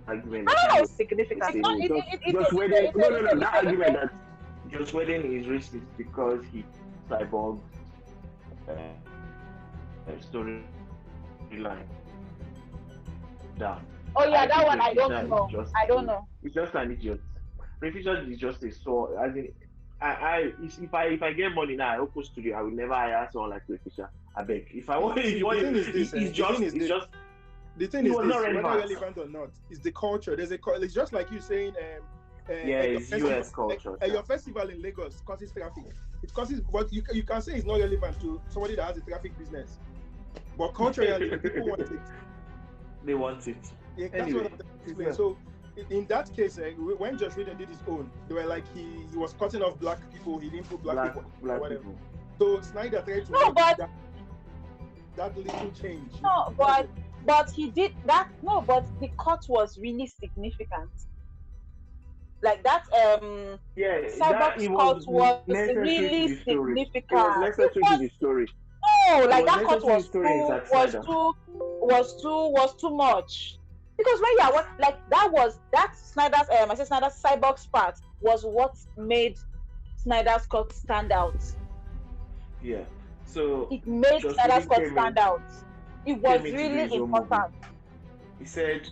Argument. No, significant. That argument that Joss Whedon is racist because he cyborg storyline. Oh yeah, that one I don't know. I don't know. It's just an idiot. Ray Fisher is just a so. I mean, if I get money now, I open studio. I will never hire someone like Ray Fisher. I beg. If I want, the thing is this. The thing is this. Whether relevant or not, it's the culture. It's just like you saying. It's US culture. Your festival in Lagos causes traffic. It causes, but you can say it's not relevant to somebody that has a traffic business. But culturally, people want it. They want it. Yeah, that's what I'm saying. So, in that case, when Joss Whedon did his own, they were like he was cutting off black people. He didn't put black people or whatever. People. So Snyder tried to make that little change. No, but he did that. No, but the cut was really significant. Like that, Cyborg's cut was really significant. It was necessary to the story. No, like that cut was too much. Because when you are that Snyder's Cyborg's part was what made Snyder's cut stand out. Yeah. So it made Snyder's cut stand out. It was really important. He said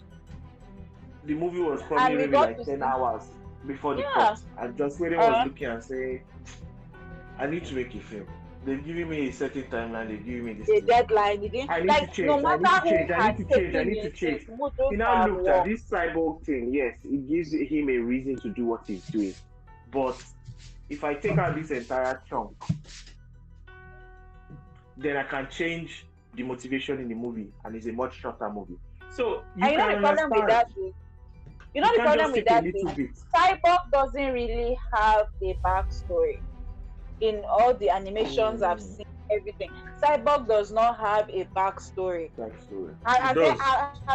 the movie was probably maybe like 10 hours before the cut. And Joss Whedon was looking and saying, I need to make a film. They've given me a certain timeline, they've given me this deadline. I need to change. He now looked at this cyborg thing. Yes, it gives him a reason to do what he's doing. But if I take out this entire chunk, then I can change the motivation in the movie, and it's a much shorter movie. So you know the problem with that is, Cyborg doesn't really have a backstory. In all the animations I've seen, everything, Cyborg does not have a backstory. Has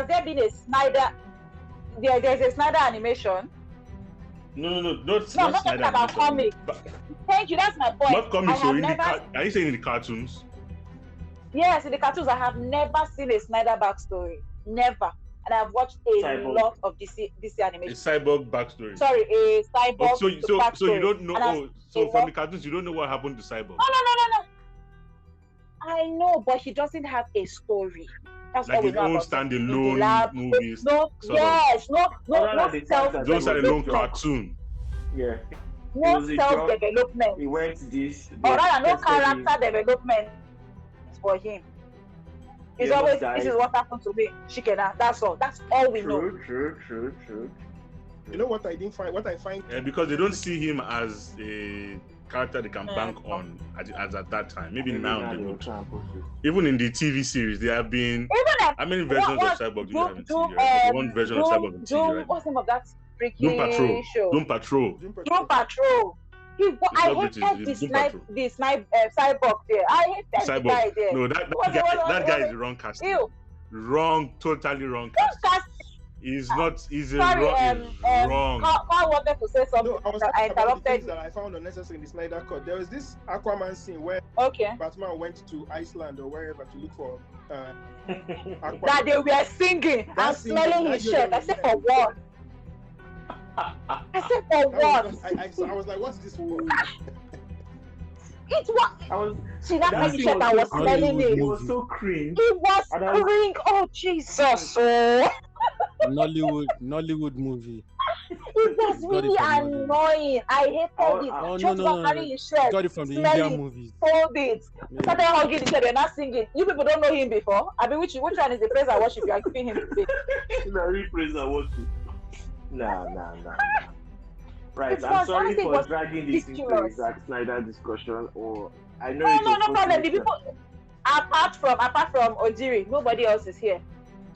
there been a Snyder? There's a Snyder animation. No, I'm not talking about comics. Thank you, that's my point. Not comics. Are you saying in the cartoons? Yes, in the cartoons, I have never seen a Snyder backstory. Never. And I've watched a lot of DC animation. A cyborg backstory. Sorry, a cyborg. So you don't know. From the cartoons, you don't know what happened to Cyborg. No. I know, but he doesn't have a story. That's like his own standalone movies. No self-development cartoon. Yeah. No self-development. He went this. Or rather, no character development for him. It's always, this is what happened to me. Shikena. That's all. That's all we know. True. You know what I didn't find? What I find? Because they don't see him as a character they can bank on as at that time. Maybe now they would. Even in the TV series, there have been how many versions of Cyborg do you have in TV? Right? One version of Cyborg in TV, right? What's the name of that freaking show? Doom Patrol. I hated the Cyborg there. I hated the guy there. No, that guy is the wrong casting. Wrong, totally wrong casting. He's wrong. Carl wanted to say something. No, I was talking about the things that I found unnecessary in the Snyder Cut. There was this Aquaman scene where Batman went to Iceland or wherever to look for Aquaman. That they were singing and smelling his shirt. I said, for what? I said, for what? I was like, what's this for? It was. See that kind of shirt I was smelling it. It was so cringe. It was cringe. Oh Jesus! Nollywood movie. It was really annoying. I hated it. No. Got it from the Indian movies. Hold it. Started hugging each other, not singing. You people don't know him before. I mean, which one is the praise and worship you are giving him today? No, praise and worship. Nah. Right, I'm sorry for dragging this into a Zack Snyder discussion. Or I know no problem. The people apart from Ojiri, nobody else is here.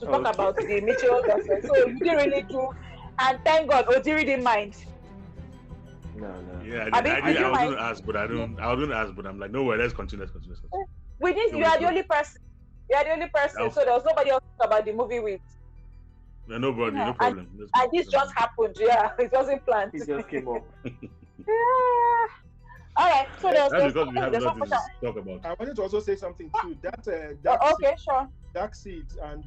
to talk about the Mitchell Johnson. So you didn't really do, and thank God, Odiri didn't mind. No. Yeah, I was going to ask, but I wouldn't ask, but I'm like, no way, let's continue. We didn't. You are the only person. You are the only person. So there was nobody else to talk about the movie with. No, nobody, no problem. And this just happened. Yeah, it wasn't planned. It just came up. Yeah. All right. So that's because we have nothing to talk about. I wanted to also say something too. Okay, sure. Darkseid, and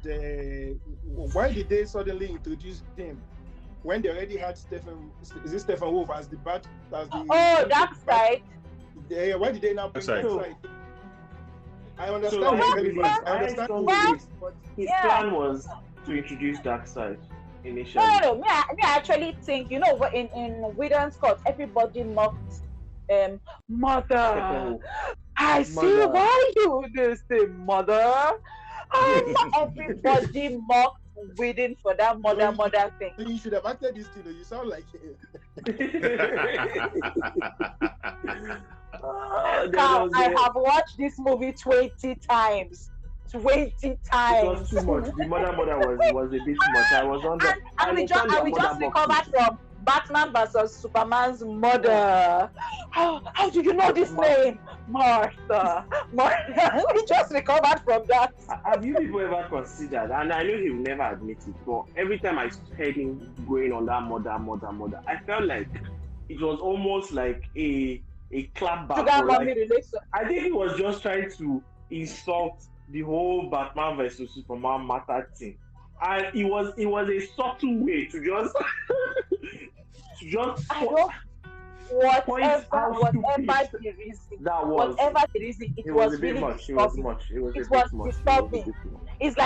why did they suddenly introduce him when they already had Stephen Wolf as the Darkseid. Yeah, why did they now bring Darkseid? I understand. So, I understand. But his plan was to introduce Darkseid initially. No. Me, I actually think, in Whedon's cut, everybody mocked Mother. I see why you do this, Mother. Everybody mocked Whedon for that mother thing. You should have acted this thing. You sound like I have watched this movie 20 times. 20 times. It was too much. The mother was a bit too much. I was on the. And we just recovered from Batman versus Superman's mother. How do you know this name? Martha. We just recovered from that. Have you people ever considered, and I know he will never admit it, but every time I heard him going on that mother, I felt like it was almost like a clapback. I think he was just trying to insult the whole Batman versus Superman matter thing. And it was a subtle way to just whatever the reason, it was a bit really much. disturbing. It was disturbing. It's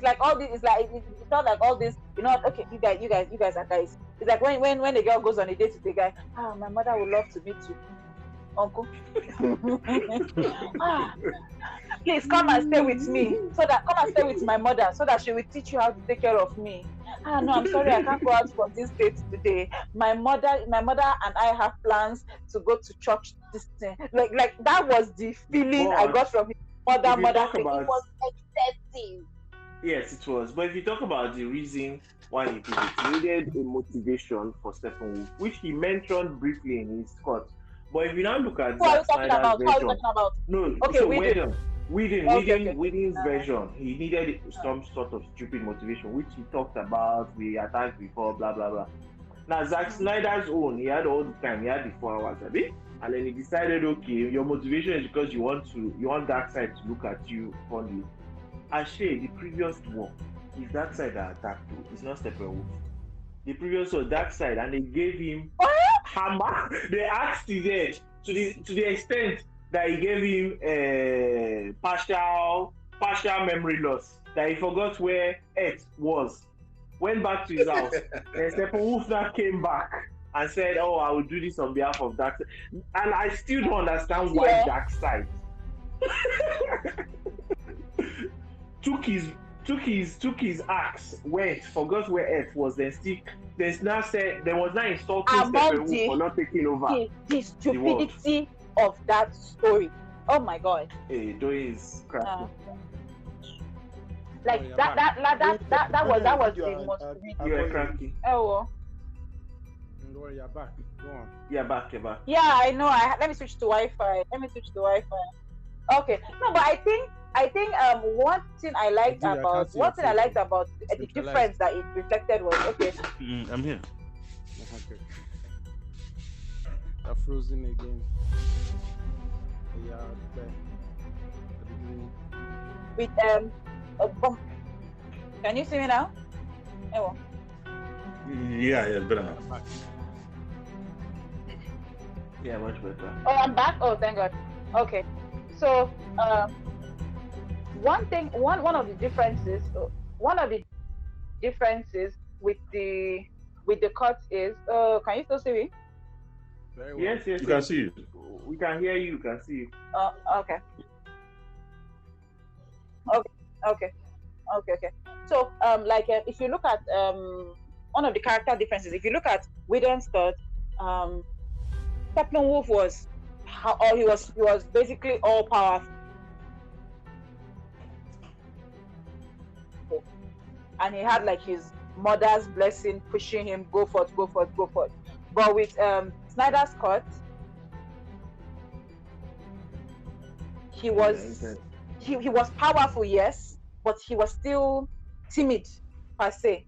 like all this. It's like it's not like all this. Okay, you guys are guys. It's like when the girl goes on a date with the guy. My mother would love to meet you, uncle. Please come and stay with me. Come and stay with my mother so that she will teach you how to take care of me. No, I'm sorry, I can't go out from this date today. My mother and I have plans to go to church this thing. Like that was the feeling I got from his mother thing. It was excessive. Yes, it was. But if you talk about the reason why he did it, he needed a motivation for Stephen Wolf, which he mentioned briefly in his cut. But if you now look at Zack Snyder's version, no, okay, so Whedon's version, he needed some sort of stupid motivation, which he talked about, we attacked before, blah blah blah. Now Zack Snyder's own, he had all the time, he had the 4 hours a day, and then he decided, okay, your motivation is because you want Darkseid to look at you fondly. Ashe, the previous one is Darkseid that attacked you. It's not Steppenwolf. The previous one, Darkseid, and they gave him hammer. They asked his head to the extent that he gave him partial memory loss. That he forgot where Earth was. Went back to his house. And Steppenwolf now came back and said, "Oh, I will do this on behalf of Darkseid." And I still don't understand why Darkseid took his axe, went, forgot where Earth was, then now said there was not insulting Steppenwolf for not taking over. The stupidity of that story. Oh my God. Hey, Dory is crafty. That was the most ridiculous. You are crafty. Oh. Don't worry, you're back. Go on. You're back. Yeah, I know. Let me switch to Wi-Fi. Okay. No, but I think one thing I liked about the difference that it reflected was I'm here. Okay. You're frozen again. Yeah, with can you see me now? Oh. Yeah, better now. Yeah, much better. Oh, I'm back. Oh, thank God. Okay, so one of the differences with the cut is can you still see me? Very well. Yes, you can see you. We can hear you. Can see you. Okay. So if you look at one of the character differences, if you look at Whedon's cut, Steppenwolf was basically all powerful. and he had like his mother's blessing pushing him, go forth. But with Snyder's Cut, he was powerful, yes, but he was still timid per se.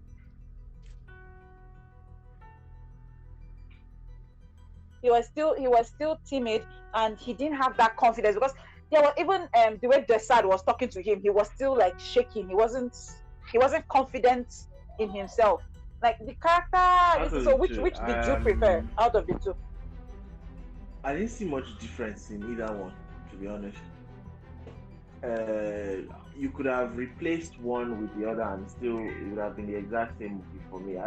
He was still timid, and he didn't have that confidence, because there was even the way Desad was talking to him, he was still like shaking. He wasn't confident in himself. Like the character. So which did you prefer out of the two? I didn't see much difference in either one, to be honest. You could have replaced one with the other, and still it would have been the exact same movie for me.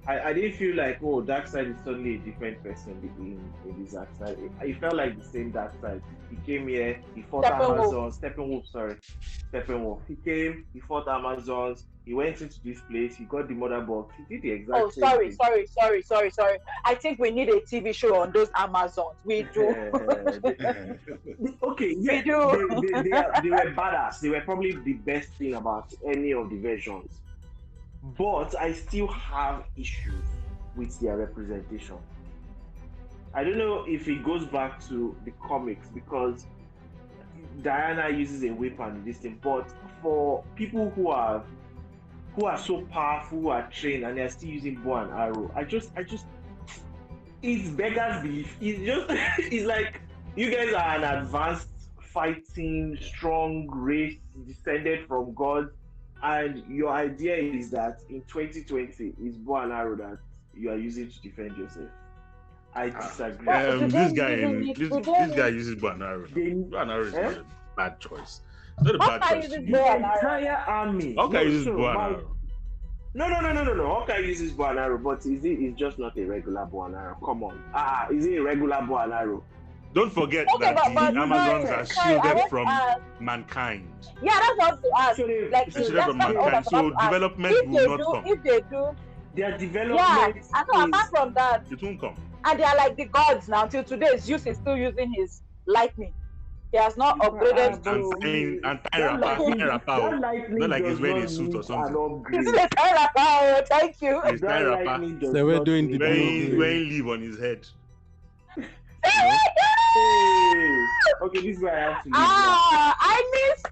I didn't feel like, oh, Darkseid is suddenly a different person in this Darkseid. It felt like the same Darkseid. He came here, he fought Amazons. Steppenwolf. He came, he fought Amazons. He went into this place. He got the mother box. He did the exact same thing. Sorry. I think we need a TV show on those Amazons. We do. Okay, yeah, we do. They were badass. They were probably the best thing about any of the versions. But I still have issues with their representation. I don't know if it goes back to the comics, because Diana uses a weapon in this thing, but for people who are so powerful, who are trained, and they're still using bow and arrow, I just it's beggars belief. It's like you guys are an advanced fighting strong race descended from God, and your idea is that in 2020 it's bow and arrow that you are using to defend yourself. I disagree. This guy uses bow and arrow. Bow and arrow is not a bad choice. It's not a bad choice. The entire army. Hawkeye uses bow and arrow. No. Hawkeye uses bow and arrow, but it's just not a regular bow and arrow. Come on. Is it a regular bow and arrow? Don't forget that the Amazons are shielded from mankind. Yeah, that's what to ask. Like, shielded from mankind, so development will not come. If they do, their development. Yeah, I know. Apart from that, it won't come. And they are like the gods now. Till today, Zeus is still using his lightning. He has not upgraded to. And Tyra, not like he's wearing a suit or something. He's a Tyra. Thank you. He's Tyra. They were doing the wearing leaf on his head. Hey. Okay, this is where I have to leave. I missed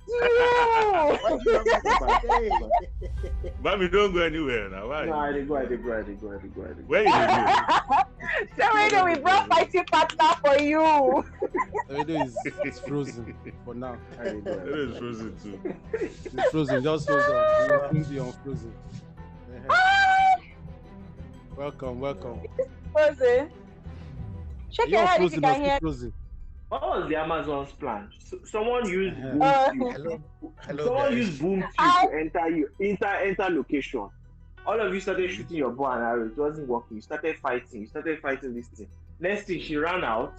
you. But we don't go anywhere now. Why? No, I go. Where are you going? We brought fighting partner for you. It's frozen for now. It is frozen too. It's frozen. Just hold on. You're unfrozen. Welcome. It's frozen. Check your head if you can hear. What was the Amazon's plan? Someone used boom Hello, used boom to enter location. All of you started shooting your bow and arrow. It wasn't working. You started fighting this thing. Next thing, she ran out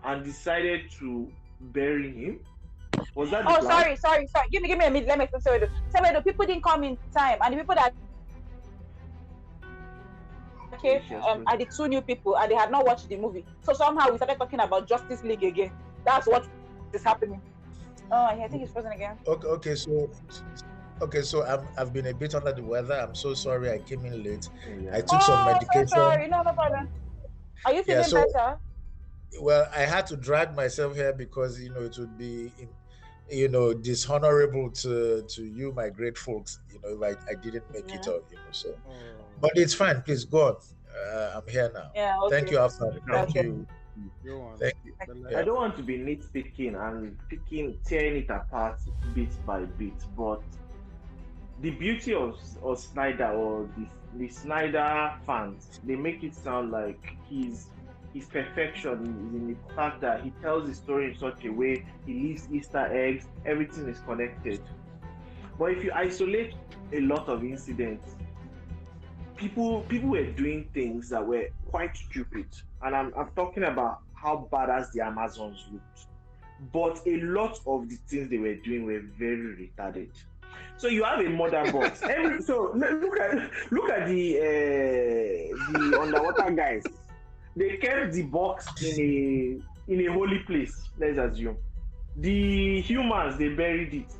and decided to bury him. Was that the plan? Sorry. Give me a minute. Let me explain. So the people didn't come in time, and the people that are the two new people, and they had not watched the movie. So somehow we started talking about Justice League again. That's what is happening. I think it's frozen again. Okay. So I've been a bit under the weather. I'm so sorry. I came in late. Yeah. I took some medication. So sorry. No problem. Are you feeling better? Well, I had to drag myself here because it would be dishonorable to you, my great folks. If I didn't make it up. So. But it's fine. Please go on. I'm here now. Yeah, okay. Thank you, Alpha. Thank you. Thank you. I don't want to be nitpicking and tearing it apart bit by bit, but the beauty of Snyder or the Snyder fans, they make it sound like his perfection is in the fact that he tells the story in such a way, he leaves Easter eggs, everything is connected. But if you isolate a lot of incidents, people were doing things that were quite stupid, and I'm talking about how badass the Amazons looked. But a lot of the things they were doing were very retarded. So you have a mother box. So look at the underwater guys. They kept the box in a holy place. Let's assume the humans, they buried it.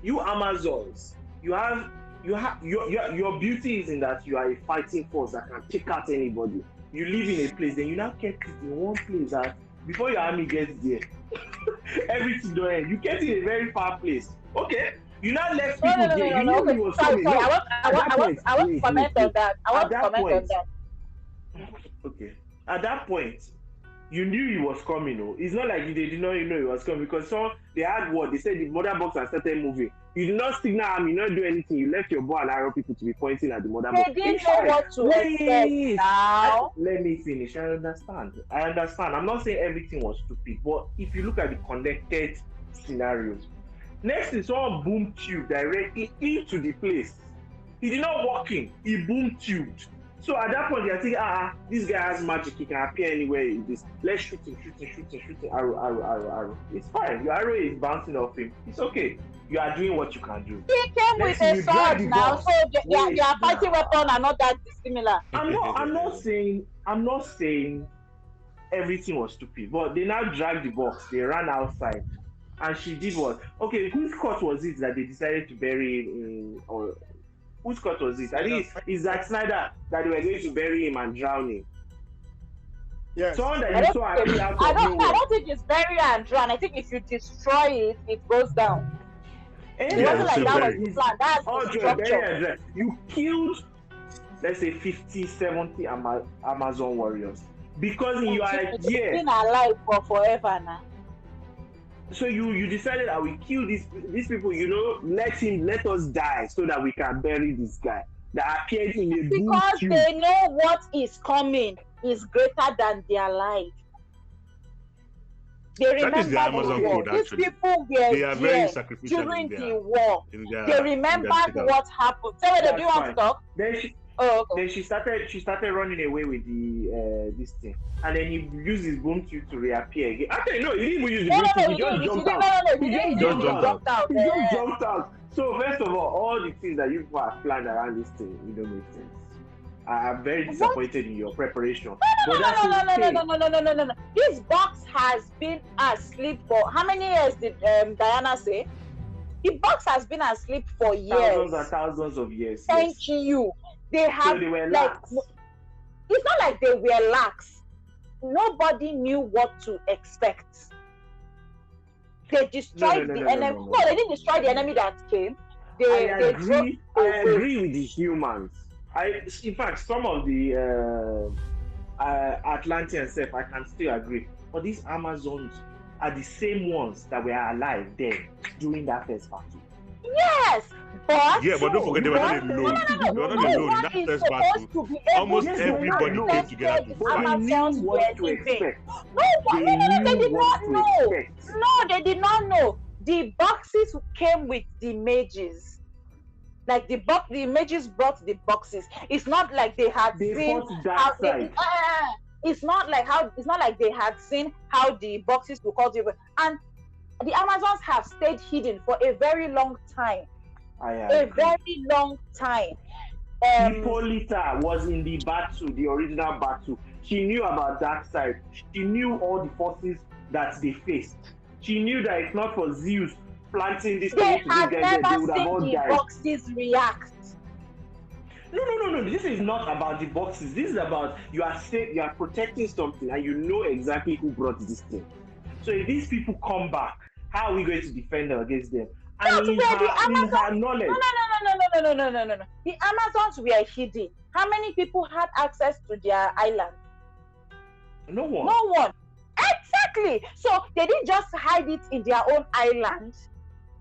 You Amazons, you have your beauty is in that you are a fighting force that can take out anybody. You live in a place, then you now kept it in one place that before your army gets there, everything don't end. You kept it in a very far place. Okay, you now left people there. You knew he was coming. I want to comment on that. Okay, at that point, you knew he was coming. No, it's not like they did not know he was coming because they had what they said the mother box and started moving. You did not signal him, you did not do anything. You left your bow and arrow people to be pointing at the mother box. They didn't know what to expect now. Let me finish. I understand. I'm not saying everything was stupid, but if you look at the connected scenarios, next is someone boom tube directly into the place. He did not walk in. He boom tubed. So at that point, you're thinking, this guy has magic. He can appear anywhere in this. Let's shoot him, arrow. It's fine. Your arrow is bouncing off him. It's okay. You are doing what you can do. He came with a sword now, so your fighting weapon are not that dissimilar. I'm not saying everything was stupid, but they now dragged the box. They ran outside, and she did what? Okay, whose court was it that they decided to bury in or? Whose court was it? I think it's Zack Snyder that they were going to bury him and drown him. Yes. Someone that you saw out of nowhere. I don't think it's bury and drown. I think if you destroy it, it goes down. It wasn't like that was the plan. That's the structure. You killed, let's say, 50, 70 Amazon warriors. Because you are It's been alive for forever now. So you decided I will kill these people, let us die so that we can bury this guy that appeared in a because they know what is coming is greater than their life. They remember the war. These people were there during the war. They remembered what happened. So do you want to talk? Then she started running away with the this thing, and then he used his boom tube to reappear again. Actually, no, he didn't even use the boom tube. He just jumped out. He just jumped out. So first of all the things that you have planned around this thing, don't make sense. I'm very disappointed in your preparation. No. This box has been asleep for how many years did Diana say? The box has been asleep for years. Thousands and thousands of years. Thank you. They have they were lax. It's not like they were lax. Nobody knew what to expect. They destroyed the enemy. No, they didn't destroy the enemy that came. I agree with the humans. In fact, some of the Atlanteans, I can still agree. But these Amazons are the same ones that were alive then during that first battle. Yes, but don't forget they were not alone. They were not alone in that first battle. Almost everybody came together to fight. They knew what to expect. No, they did not know. No, they did not know. The boxes came with the mages. Like the mages brought the boxes. It's not like they had seen how it's not like they had seen how the boxes were called. And the Amazons have stayed hidden for a very long time. A very long time. Hippolyta was in the battle, the original battle. She knew about Darkseid. She knew all the forces that they faced. She knew that if not for Zeus planting this they had never seen the boxes react. No. This is not about the boxes. This is about you are protecting something and you know exactly who brought this thing. So if these people come back, how are we going to defend them against them? And in her knowledge. No. The Amazons were hidden. How many people had access to their island? No one. No one. Exactly. So they didn't just hide it in their own island.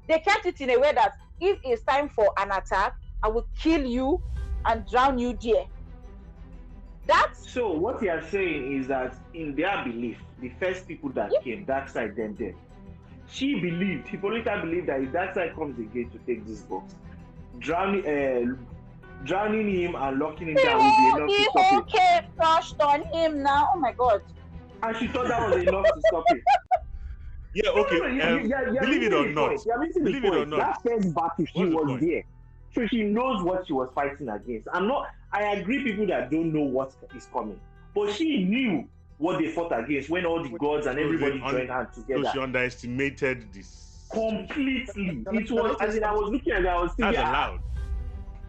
They kept it in a way that if it's time for an attack, I will kill you and drown you there. So what you are saying is that in their belief, the first people that came, Darkseid then dead. Hippolyta believed that if Darkseid comes again to take this box, drowning him and locking him down will be enough to stop it. Okay, crushed on him now. Oh my God. And she thought that was enough to stop it. Yeah, okay. Believe it or not, that first battle, she was there. So she knows what she was fighting against. I agree people that don't know what is coming. But she knew what they fought against when all the gods and everybody joined hands together. So she underestimated this. Completely. It was, as in I was looking at it, I was thinking, that's allowed.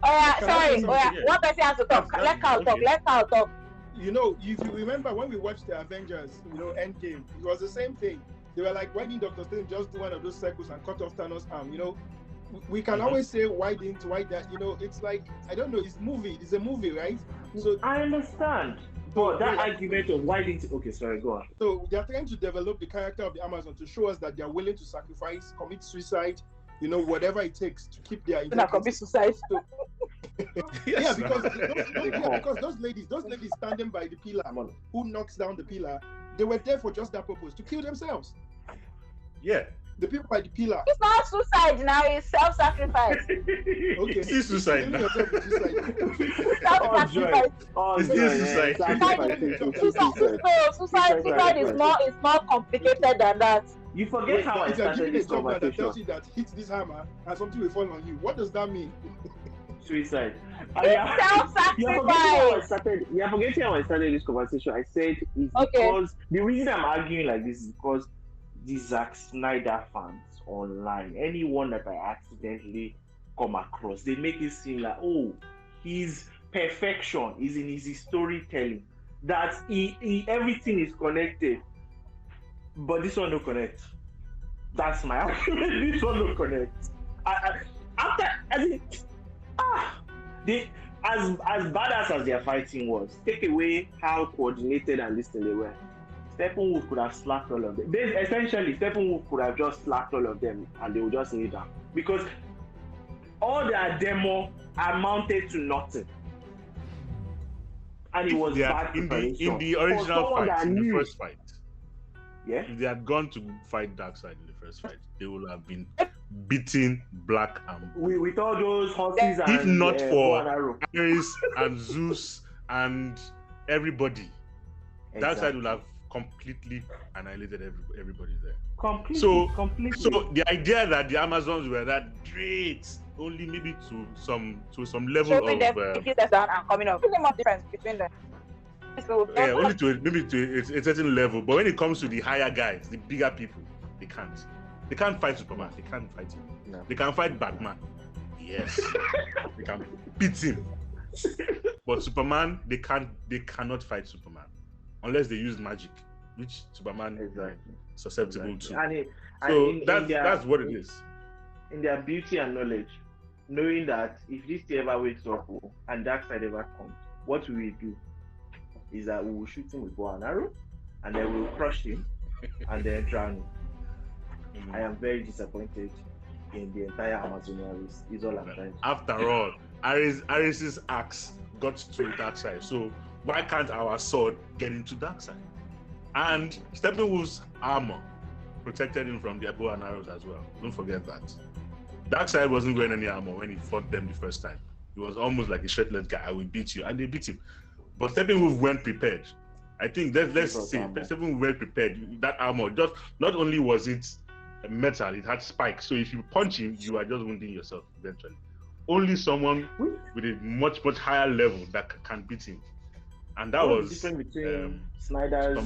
Oh yeah, sorry. Oh yeah, one person has to talk. Let Carl talk. Let Carl talk. You know, if you remember when we watched the Avengers, Endgame, it was the same thing. They were like, why didn't Dr. Strange just do one of those circles and cut off Thanos' arm? We can always say why that? It's like, I don't know, it's a movie, right? So I understand. But that argument of why didn't okay, sorry, go on. So they're trying to develop the character of the Amazon to show us that they're willing to sacrifice, commit suicide, whatever it takes to keep their integrity. Commit suicide. So, yes, because those ladies standing by the pillar who knocks down the pillar, they were there for just that purpose, to kill themselves. Yeah. The people by the pillar. It's not suicide now, it's self-sacrifice. Okay. It's suicide now. Self-sacrifice. Suicide is more complicated than that. You forget how I started this conversation. That tells you that hit this hammer and something will fall on you. What does that mean? Suicide. It's self-sacrifice. You're forgetting how I started this conversation. I said it's because the reason I'm arguing like this is because the Zack Snyder fans online, anyone that I accidentally come across, they make it seem like, his perfection is in his storytelling. That everything is connected. But this one no connect. That's my argument. This one no connect. As badass as their fighting was, take away how coordinated and listening they were. Steppenwolf could have slapped all of them. Essentially, Steppenwolf could have just slapped all of them and they would just kneel down. Because all their demo amounted to nothing. And it was bad in the original fight, in the first fight. Yeah. If they had gone to fight Darkseid in the first fight, they would have been beating Black and Blue. With all those horses and if not for Ares and Zeus and everybody, Darkseid would have completely annihilated everybody there. Completely. So the idea that the Amazons were that great, only maybe to some level of down and coming up. There's more difference between them. Only to a certain level. But when it comes to the higher guys, the bigger people, they can't. They can't fight Superman. They can't fight him. No. They can fight Batman. Yes. They can beat him. But Superman, they cannot fight Superman unless they use magic, which Superman is susceptible to. That's what it is. In their beauty and knowledge, knowing that if this ever wakes up and Darkseid ever comes, what will we do? Is that we will shoot him with bow and arrow, and then we will crush him, and then drown him. I am very disappointed in the entire Amazonia race. Is all I'm trying to say. After all, Ares' axe got to Darkseid, so why can't our sword get into Darkseid? And Steppenwolf's armor protected him from the bow and arrows as well. Don't forget that. Darkseid wasn't wearing any armor when he fought them the first time. He was almost like a shirtless guy. I will beat you, and they beat him. But Steppenwolf went prepared. I think let's say Steppenwolf went prepared. That armor, just not only was it metal, it had spikes. So if you punch him, you are just wounding yourself eventually. Only someone with a much higher level that can beat him. And that was the difference between Snyder's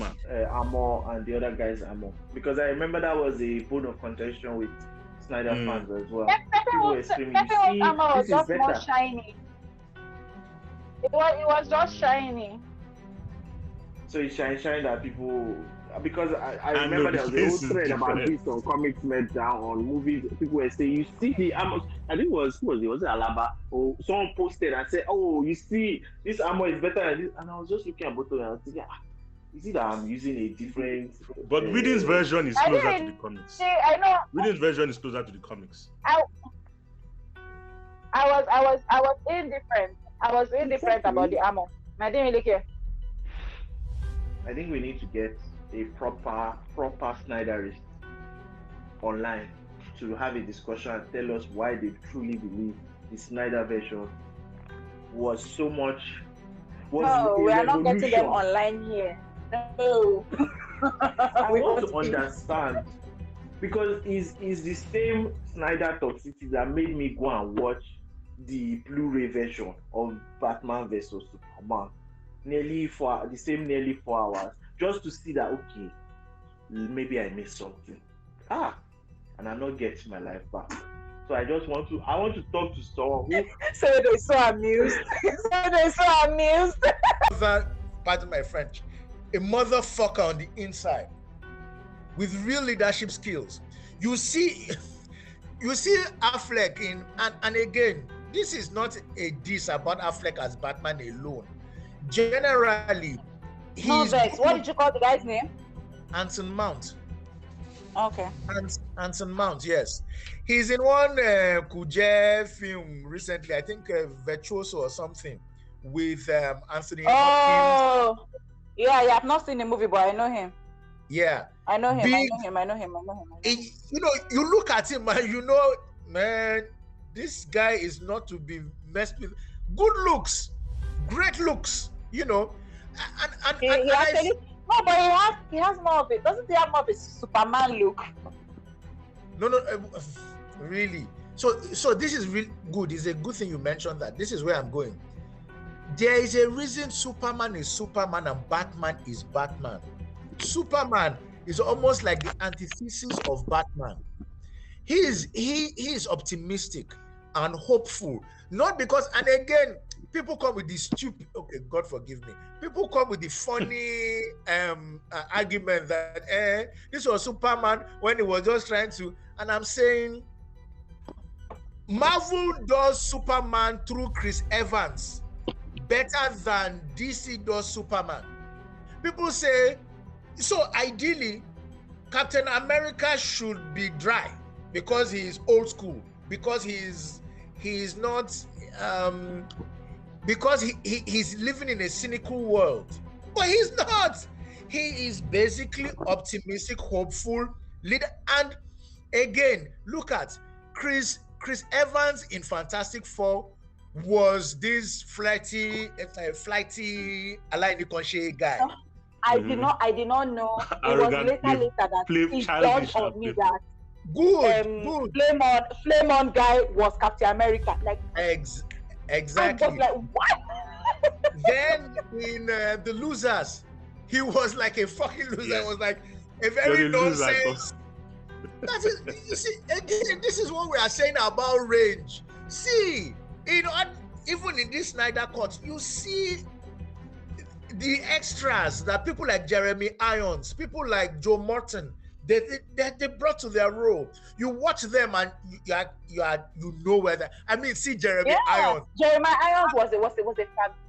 armor and the other guy's armor. Because I remember that was a bone of contention with Snyder fans as well. Steppenwolf's armor was just more shiny. It was just shiny. So it's shiny that people, because I remember there was a whole thread about this on Comics Meltdown, on movies. People were saying, you see the armor. I think was it Alaba? Or someone posted and said, you see this armor is better than this. And I was just looking at both of them and I was thinking, is it that I'm using a different? But Whedon's version is closer to the comics. I know. Whedon's version is closer to the comics. I was indifferent. I was indifferent about the armor. I didn't really care. I think we need to get a proper Snyderist online to have a discussion and tell us why they truly believe the Snyder version was so much. No, we are not getting them online here. No. I want to understand because it's the same Snyder toxicity that made me go and watch the Blu-ray version of Batman vs Superman nearly 4 hours just to see that maybe I missed something and I'm not getting my life back. So I want to talk to someone who. So they're so amused. Pardon my French. A motherfucker on the inside with real leadership skills. You see Affleck in, and again, this is not a diss about Affleck as Batman alone. Generally, he's... What did you call the guy's name? Anson Mount. Okay. Anson Mount, yes. He's in one Kuje film recently, I think Virtuoso or something, with Anthony Hopkins. Yeah, I've not seen the movie, but I know him. Yeah. I know him. You know, you look at him and you know, man, this guy is not to be messed with. Good looks, great looks, you know. But he has more of it. Doesn't he have more of a Superman look? No, really. So this is really good. It's a good thing you mentioned that. This is where I'm going. There is a reason Superman is Superman and Batman is Batman. Superman is almost like the antithesis of Batman. He is optimistic and hopeful. Not because, and again, people come with this stupid, okay, God forgive me. People come with the funny argument that this was Superman when he was just trying to, and I'm saying, Marvel does Superman through Chris Evans better than DC does Superman. People say, so ideally, Captain America should be dry because he is old school, because he is not, because he's living in a cynical world. But he's not. He is basically optimistic, hopeful, leader. And again, look at Chris Evans in Fantastic Four was this flighty Alain Conche guy. I did not know. It was later that it dawned on me that good. Flame on guy was Captain America. Like exactly. I was like, what? Then in The Losers, he was like a fucking loser. Yeah. It was like a very nonsense. That is, you see, again, this is what we are saying about range. See, you know, even in this Snyder Cut, you see the extras that people like Jeremy Irons, people like Joe Morton, they brought to their role. You watch them and you know whether. I mean, see Jeremy Irons. Jeremy Irons was a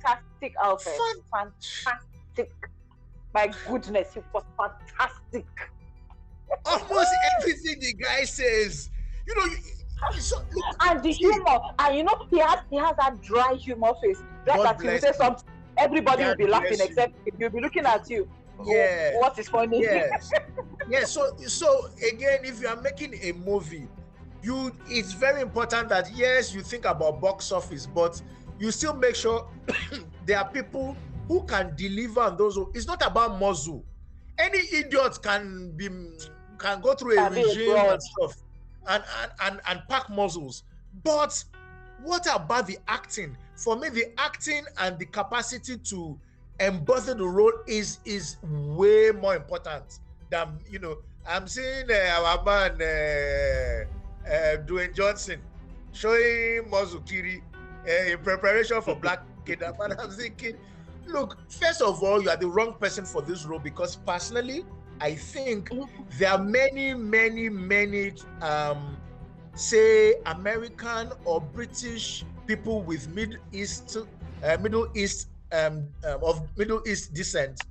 fantastic outfit. Fantastic. My goodness, he was fantastic. Almost everything the guy says, you know. And the humor, and you know, he has that dry humor face. That he will say something, everybody will be laughing except if you'll be looking at you. Yeah. What is funny? Yes. Yeah. So again, if you are making a movie, it's very important that yes, you think about box office, but you still make sure there are people who can deliver on those. It's not about muzzle. Any idiot can go through a regime and stuff and pack muzzles. But what about the acting? For me, the acting and the capacity to embody the role is way more important than, you know, I'm seeing our man Dwayne Johnson showing muzzle kiri in preparation for Black Adam, and I'm thinking, look, first of all, you are the wrong person for this role, because personally, I think there are many, say American or British people with Middle East descent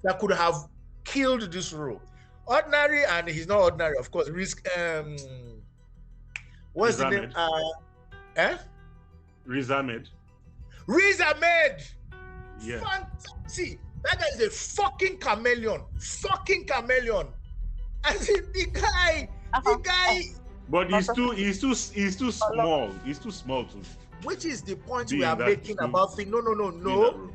that could have killed this role. Ordinary, and he's not ordinary, of course. What's the name? Riz Ahmed. Yeah. See, that guy is a fucking chameleon. As in the guy. But he's too small. He's too small to. Which is the point we are making about things. No.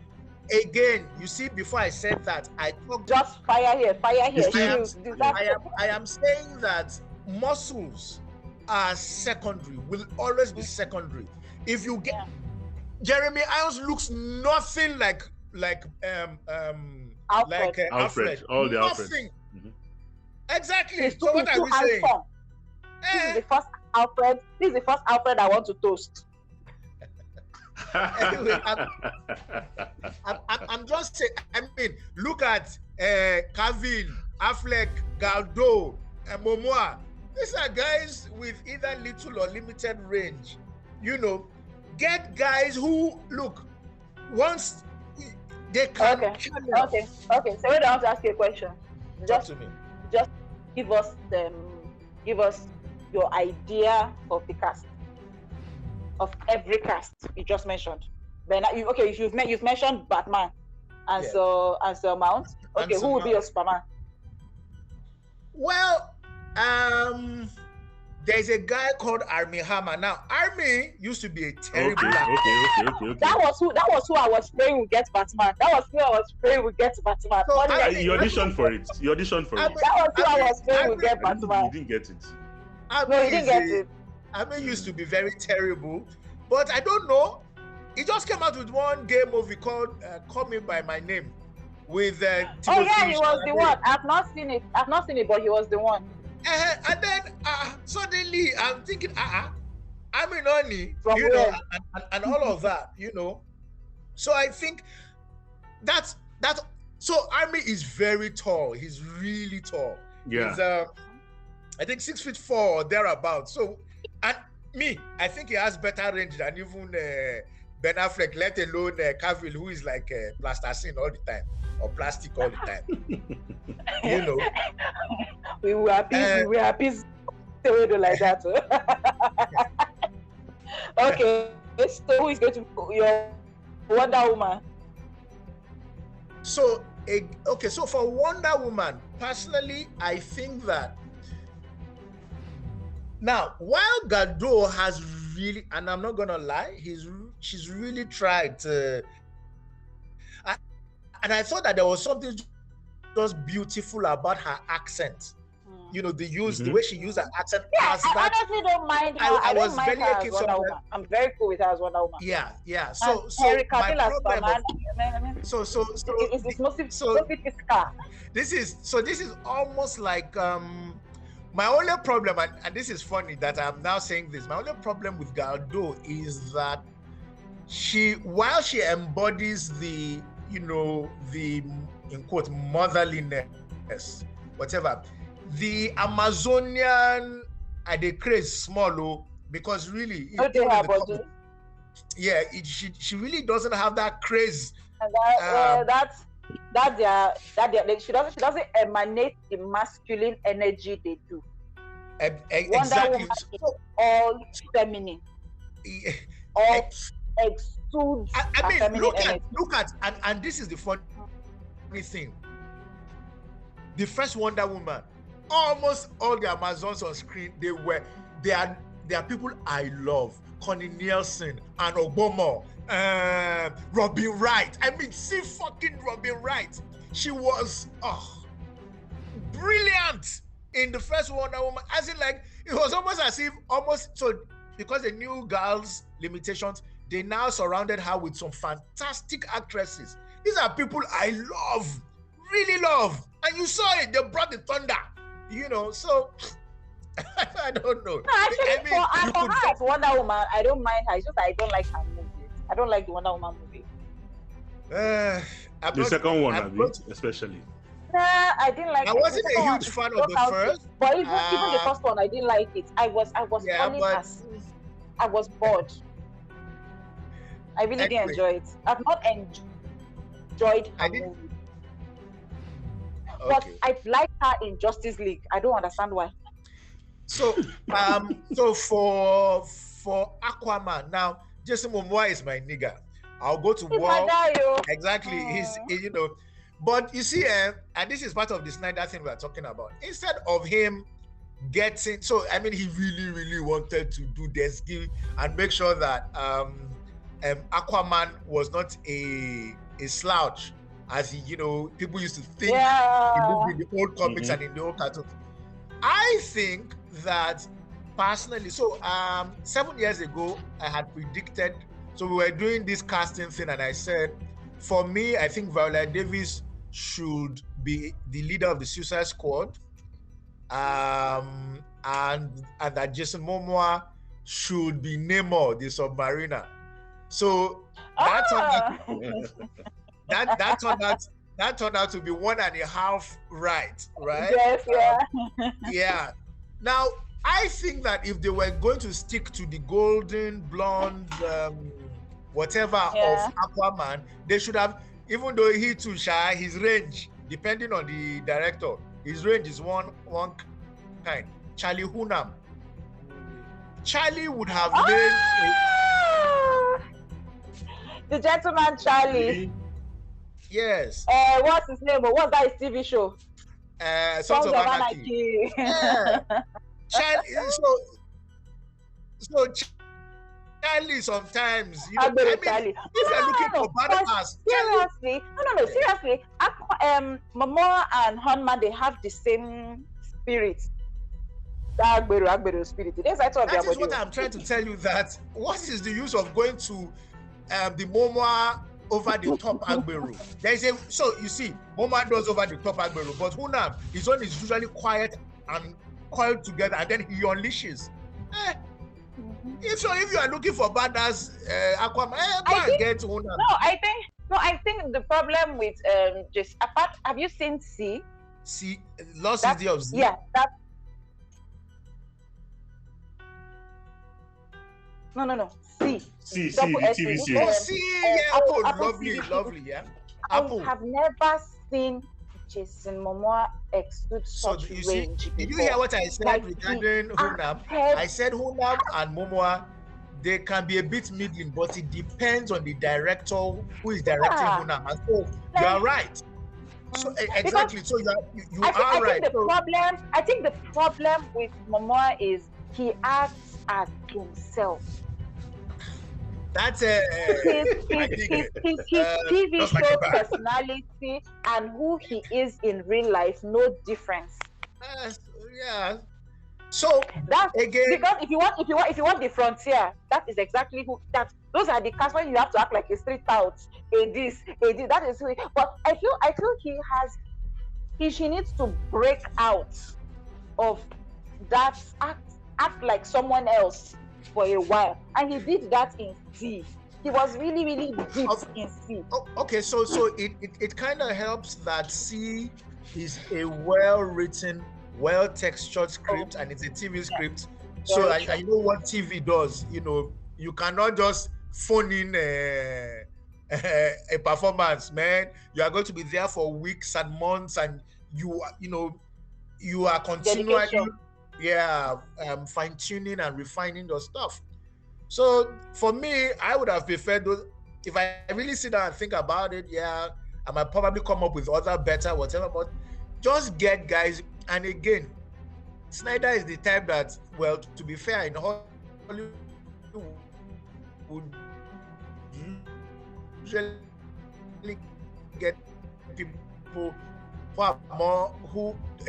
Again, you see, before I said that, I talked. Just fire here. I am saying that muscles are secondary. Will always be secondary. If you get Jeremy Irons looks nothing like Alfred. All the Alfred. Exactly. So what are we saying? This is the first Alfred. This is the first Alfred I want to toast. Anyway, I'm just saying. I mean, look at Cavill, Affleck, Galdo, Momoa. These are guys with either little or limited range. You know, get guys who look once they can. Okay. So wait, I want to ask you a question. Talk to me. Just give us your idea of the cast. Of every cast you just mentioned. But you've mentioned Batman and so Mount. Okay, who will be your Superman? Well, there's a guy called Armie Hammer. Now, Armie used to be a terrible actor. Okay. That was who I was praying would get Batman. So, you auditioned for it. That was who I was praying would get Batman. You didn't get it. No, you didn't get it. Armie used to be very terrible, but I don't know. He just came out with one gay movie called Call Me By My Name with Timothy he was the one. I've not seen it, but he was the one. And then suddenly I'm thinking, Armie Noni, and all of that, you know. So I think that's so Armie is very tall. He's really tall. Yeah. He's I think 6'4" or thereabouts. So, and me, I think he has better range than even Ben Affleck, let alone Cavill, who is like plasticine all the time or plastic all the time. You know. We were happy to like that. Okay, so who is going to be your Wonder Woman? So for Wonder Woman, personally, I think that now, while Gadot has really, and I'm not gonna lie, she's really tried to, and I thought that there was something just beautiful about her accent. You know, the way she used her accent. Yeah, I honestly don't mind her. I don't mind her as Wonder Woman. I'm very cool with her as Wonder Woman. Yeah. So my problem. This is almost like my only problem, and this is funny that I'm now saying this. My only problem with Gadot is that while she embodies the, you know, the in quote motherliness, whatever, the Amazonian they craze small, because really, she really doesn't have that craze. And she doesn't emanate the masculine energy they do. Exactly. So, all feminine. All exudes. I mean, look at, and this is the funny thing. The first Wonder Woman, almost all the Amazons on screen, they are people I love. Connie Nielsen and Obama, Robin Wright. I mean, see fucking Robin Wright. She was brilliant in the first Wonder Woman. As in, like, it was almost as if because the new girls' limitations, they now surrounded her with some fantastic actresses. These are people I love, really love. And you saw it, they brought the thunder, you know, so I don't know. No, actually, for her as Wonder Woman, I don't mind her. It's just I don't like her movie. I don't like the Wonder Woman movie. The second one, especially. Nah, I didn't like it. I wasn't a huge fan of the first. But even the first one, I didn't like it. I was bored. I really didn't enjoy it. I've not enjoyed her movie. Okay. But I like her in Justice League. I don't understand why. So, so for Aquaman now, Jason Momoa is my nigga. I'll go to war. Exactly. He's, you know, but you see, and this is part of the Snyder thing we're talking about. Instead of him getting, so I mean, he really, really wanted to do this and make sure that Aquaman was not a slouch, as he, you know, people used to think in the old comics and in the old cartoons. I think that personally, so 7 years ago, I had predicted, so we were doing this casting thing, and I said, for me, I think Viola Davis should be the leader of the Suicide Squad. and that Jason Momoa should be Namor, the Submariner. So that turned out to be 1.5 right? Yes, yeah. Yeah. Now, I think that if they were going to stick to the golden blonde, whatever of Aquaman, they should have, even though he too shy, his range, depending on the director, his range is one kind. Charlie Hunnam. Charlie would have made the Gentleman Charlie. Yes. What's his name? What's that TV show? Sons of Anarchy. Yeah. Charlie, so Charlie sometimes, you know, Charlie. If you're looking for badass. Seriously, seriously. Momoa and Hunman, they have the same spirit. Agbero spirit. That is what I'm trying to tell you, that what is the use of going to the Momoa over the top Agbero? So you see, Momoa does over the top Agbero, but Hunnam, his own is usually quiet and coiled together, and then he unleashes. If you are looking for badass Aquaman, get Hunnam. No, I think the problem with just apart. Have you seen C? Lost City of Z. Yeah, that. No. C, the TV series. Oh, C, yeah. Lovely, yeah. I have never seen Jason Momoa exude such range. Did you hear what I said regarding Hunnam? I said Hunnam and Momoa, they can be a bit middling, but it depends on the director who is directing Hunnam. And so you are right. So exactly. So you are right. I think the problem with Momoa is he acts as himself. That's his TV show personality and who he is in real life, no difference. Yeah. So that's again, because if you want the frontier, that is exactly who that. Those are the cast when you have to act like a street out, a this. That is who. But I feel he needs to break out of that act like someone else for a while, and he did that in C. He was really, really deep in C. Okay, so it kind of helps that C is a well-written, well-textured script, and it's a TV script. So I know what TV does. You know, you cannot just phone in a performance, man. You are going to be there for weeks and months, and you are continually. Fine-tuning and refining your stuff. So for me, I would have preferred those. If I really sit down and think about it, I might probably come up with other better whatever, but just get guys. And again, Snyder is the type that, well, to be fair, in Hollywood would usually get people who are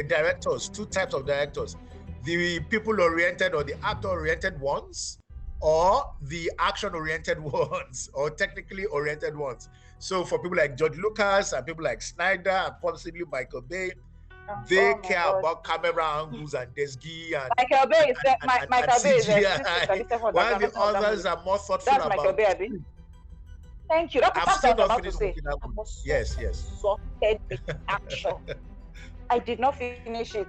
directors, two types of directors. The people-oriented or the actor-oriented ones, or the action-oriented ones, or technically oriented ones. So for people like George Lucas and people like Snyder and possibly Michael Bay, they care about camera angles and desgi and Michael Bay is while the others are more thoughtful about. Michael Bay. Thank you. I've still not finished looking at it. Yes. Action. I did not finish it.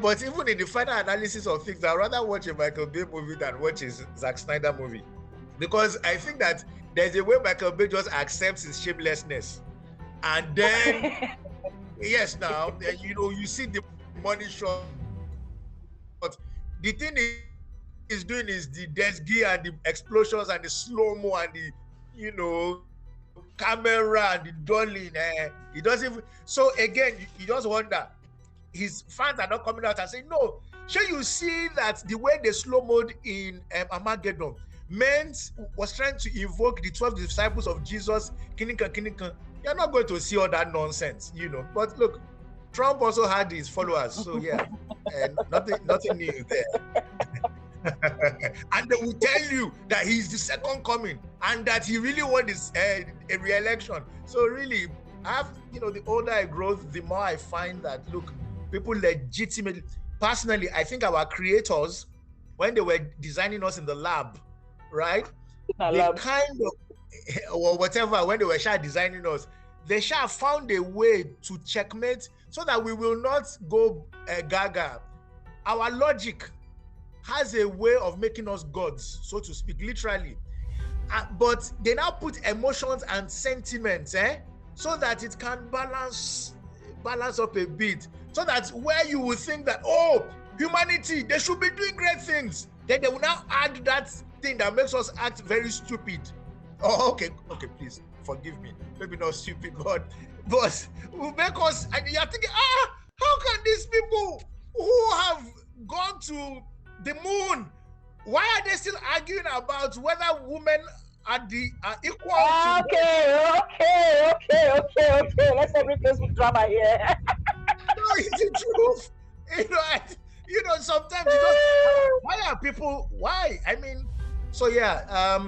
But even in the final analysis of things, I'd rather watch a Michael Bay movie than watch a Zack Snyder movie. Because I think that there's a way Michael Bay just accepts his shamelessness. And then, you see the money shot. But the thing he's doing is the desgi and the explosions and the slow-mo and the, camera and the dolly. He doesn't even... So again, you just wonder, his fans are not coming out and saying, no, sure, you see that the way they slow mode in Armageddon, was trying to invoke the 12 disciples of Jesus, kinika. You're not going to see all that nonsense, But look, Trump also had his followers, so and nothing new there. And they will tell you that he's the second coming and that he really wants a re-election. So really, the older I grow, the more I find that, look, people legitimately, personally, I think our creators, when they were designing us in the lab, right? They kind of, or whatever, when they were designing us, they found a way to checkmate so that we will not go gaga. Our logic has a way of making us gods, so to speak, literally. But they now put emotions and sentiments, so that it can balance up a bit. So that where you will think that, oh, humanity, they should be doing great things, then they will now add that thing that makes us act very stupid. Oh, okay, please forgive me. Maybe not stupid, but will make us. And you're thinking, how can these people who have gone to the moon, why are they still arguing about whether women are equal? Okay. Let's have Facebook drama here. No, it's the truth. Sometimes why are people? Why? I mean, so yeah.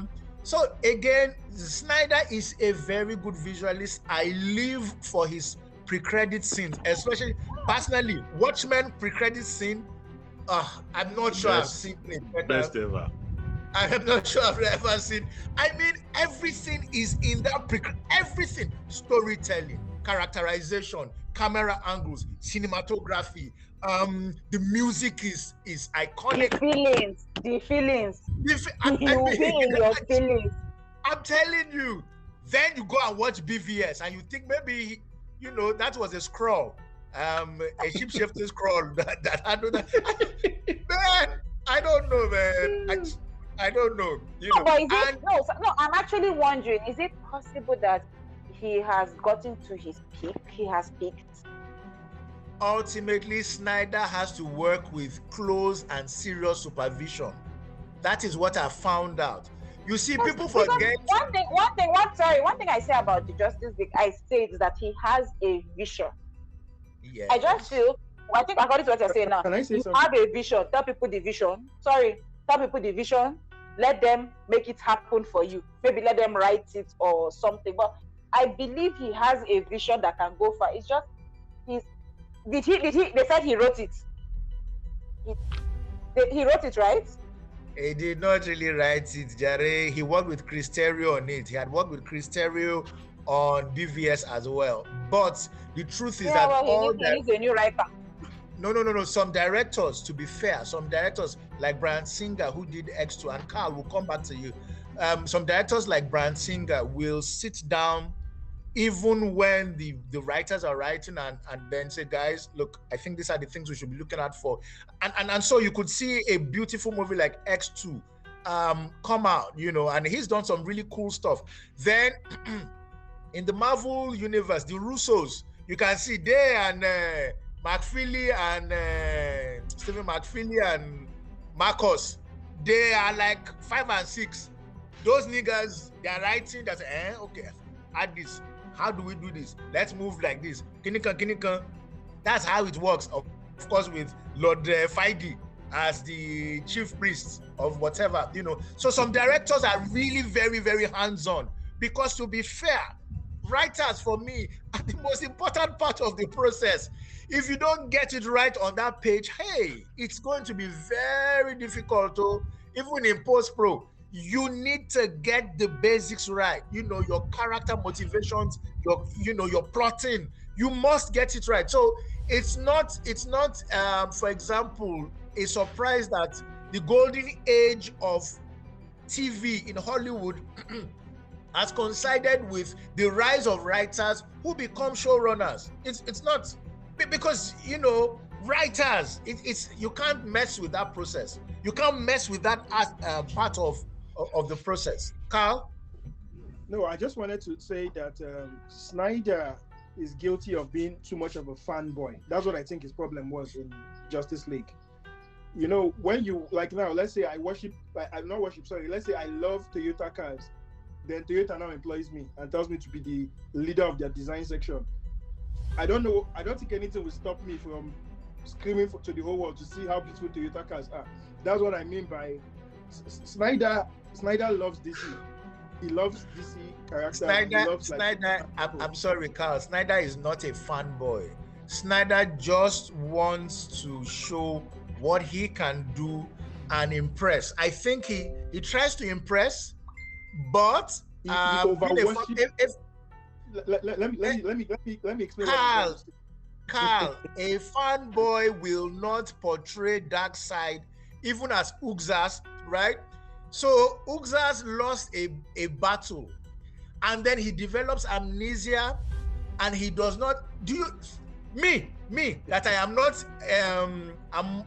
So again, Snyder is a very good visualist. I live for his pre-credit scenes, especially personally. Watchmen pre-credit scene. I'm not sure I've seen it. Best ever. I am not sure I've ever seen. I mean, everything is in that everything. Storytelling, characterization, camera angles, cinematography. The music is iconic. The feelings. Your feelings. I'm telling you. Then you go and watch BVS and you think maybe that was a scroll. A shape-shifting scroll that I know that. Man, I don't know, man. I don't know. No, I'm actually wondering, is it possible that he has gotten to his peak? He has peaked? Ultimately, Snyder has to work with close and serious supervision. That is what I found out. You see, people forget. One thing I say about the Justice League, I say is that he has a vision. Yeah. I just feel, I think according to what you're saying now, you have a vision. Tell people the vision. Let them make it happen for you. Maybe let them write it or something. But I believe he has a vision that can go far. It's just they said he wrote it. He wrote it, right? He did not really write it, Jare. He worked with Chris Terrio on it. He had worked with Chris Terrio on BVS as well. But the truth is that he needs a new writer. No. Some directors, to be fair, like Bryan Singer, who did X2, and Carl will come back to you. Some directors like Bryan Singer will sit down even when the writers are writing and then say, guys, look, I think these are the things we should be looking out for. And so you could see a beautiful movie like X2 come out, and he's done some really cool stuff. Then in the Marvel universe, the Russos, you can see they and McFeely and Stephen McFeely and Marcos, they are like 5 and 6. Those niggas, they are writing that, okay, add this. How do we do this? Let's move like this. Kinika. That's how it works. Of course, with Lord Feige as the chief priest of whatever, So some directors are really very, very hands-on because, to be fair, writers, for me, are the most important part of the process. If you don't get it right on that page, hey, it's going to be very difficult to, even in post-pro. You need to get the basics right. Your character motivations, your plotting. You must get it right. So it's not, for example, a surprise that the golden age of TV in Hollywood has coincided with the rise of writers who become showrunners. It's not, because writers. You can't mess with that process. You can't mess with that part of the process. Carl? No, I just wanted to say that Snyder is guilty of being too much of a fanboy. That's what I think his problem was in Justice League. When you, like now, let's say let's say I love Toyota cars. Then Toyota now employs me and tells me to be the leader of their design section. I don't think anything will stop me from screaming to the whole world to see how beautiful Toyota cars are. That's what I mean by Snyder loves DC. He loves DC characters. Snyder, I'm sorry, Carl. Snyder is not a fanboy. Snyder just wants to show what he can do and impress. I think he tries to impress, but let me explain. Carl, a fanboy will not portray Darkseid even as Uxas, right? So Uxas lost a battle, and then he develops amnesia, and he does not. Me that I am not. I'm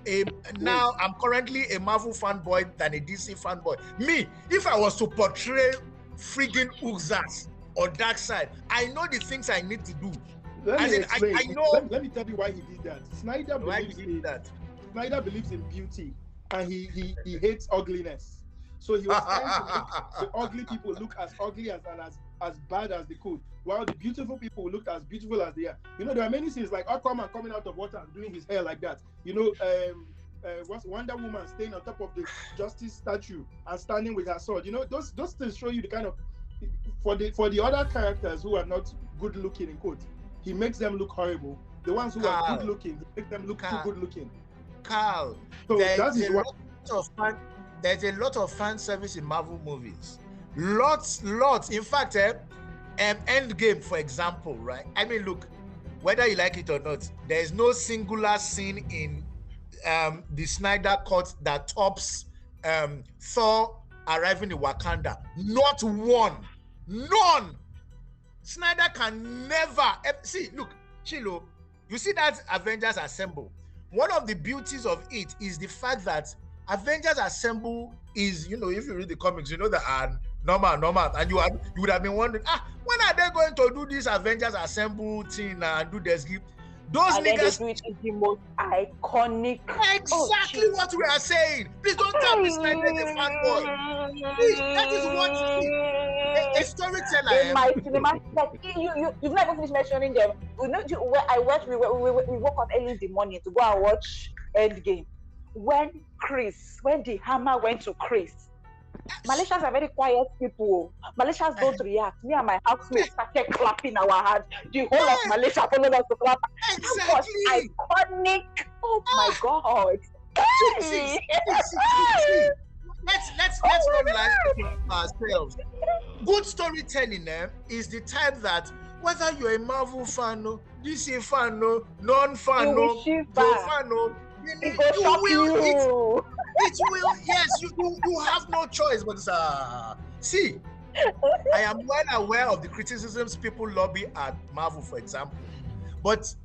currently a Marvel fanboy than a DC fanboy. Me, if I was to portray friggin' Uxas or Darkseid, I know the things I need to do. I know. Let me tell you why he did that. Snyder believes in beauty, and he hates ugliness. So he was trying to make the ugly people look as ugly as bad as they could, while the beautiful people looked as beautiful as they are. You know, there are many scenes like Aquaman coming out of water and doing his hair like that. You know, what's Wonder Woman staying on top of the Justice statue and standing with her sword. You know, those things show you the kind of for the other characters who are not good looking in quotes, he makes them look horrible. The ones who are good looking, he makes them look too good looking. Carl, so there's a lot of fan service in Marvel movies. Lots. In fact, Endgame, for example, right? I mean, look, whether you like it or not, there is no singular scene in the Snyder cut that tops Thor arriving in Wakanda. Not one. None. Snyder can never see. Look, Chilo, you see that Avengers Assemble. One of the beauties of it is the fact that Avengers Assemble is, you know, if you read the comics, you know that are normal, and you would have been wondering, when are they going to do this Avengers Assemble thing and do this gift? Those and niggas. Then they do it is the most iconic. Exactly what we are saying. Please don't tell me Snyder is a fanboy. Please, that is what a storyteller. In my cinema, like you've not even finished mentioning them. We know where I watch. We woke up early in the morning to go and watch Endgame. When the hammer went to Chris, Malaysians are very quiet people. Malaysians don't react. Me and my housemates started clapping our hands. The whole of Malaysia followed us to clap. Exactly. That was iconic. Oh my God. See. Let's not lie to ourselves. Good storytelling is the type that whether you're a Marvel fan, DC fan, non-fan, fan, it will, yes, you have no choice, but see, I am well aware of the criticisms people lobby at Marvel, for example, but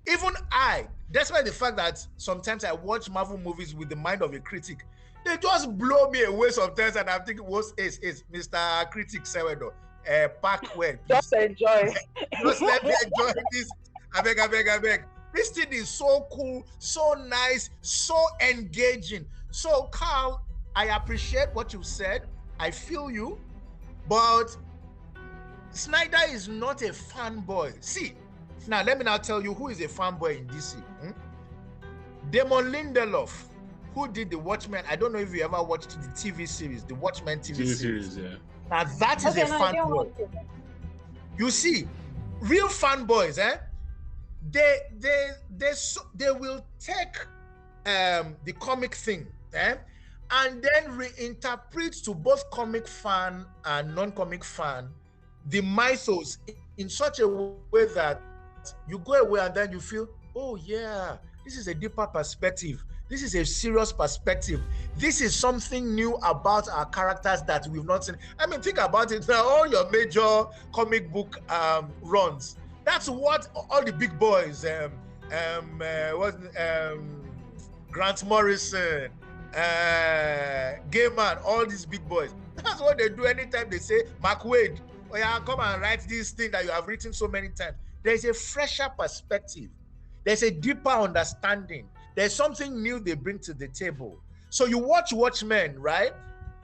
even I, despite the fact that sometimes I watch Marvel movies with the mind of a critic, they just blow me away sometimes, and I'm thinking, what's Mr. Critic Sewedo, pack when? Just enjoy. Just let me enjoy this. I beg. This thing is so cool, so nice, so engaging. So, Carl, I appreciate what you said. I feel you. But Snyder is not a fanboy. See, now let me now tell you who is a fanboy in DC. Damon Lindelof, who did The Watchmen. I don't know if you ever watched the TV series, The Watchmen TV series. Yeah. Now that is a fanboy. You see, real fanboys, they will take the comic thing and then reinterpret to both comic fan and non-comic fan the mythos in such a way that you go away and then you feel, oh yeah, this is a deeper perspective. This is a serious perspective. This is something new about our characters that we've not seen. I mean, think about it now, all your major comic book runs. That's what all the big boys, Grant Morrison, Gaiman, all these big boys. That's what they do anytime they say, Mark Waid, oh yeah, come and write this thing that you have written so many times. There's a fresher perspective. There's a deeper understanding. There's something new they bring to the table. So you watch Watchmen, right?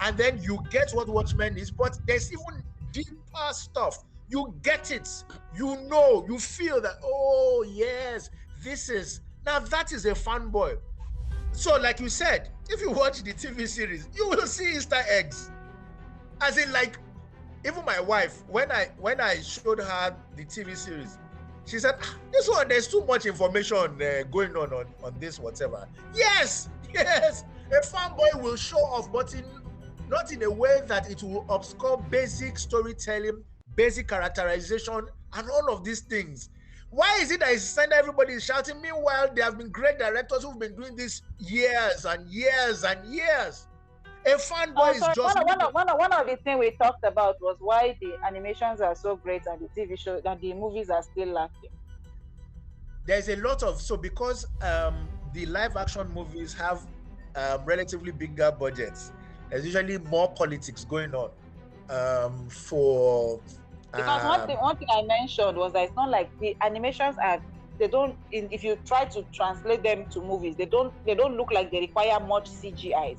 And then you get what Watchmen is, but there's even deeper stuff. You get it, you know, you feel that, oh yes, now that is a fanboy. So like you said, if you watch the TV series, you will see Easter eggs. As in, like, even my wife, when I showed her the TV series, She said, this one, there's too much information going on this, whatever. Yes. A fanboy will show off, but not in a way that it will obscure basic storytelling, basic characterization, and all of these things. Why is it that it's everybody is shouting? Meanwhile, there have been great directors who've been doing this years and years and years. A fanboy is just one of the things we talked about was why the animations are so great and the TV shows and the movies are still lacking. There's a lot of because the live action movies have relatively bigger budgets. There's usually more politics going on because one thing I mentioned was that it's not like the animations if you try to translate them to movies, they don't look like they require much CGI.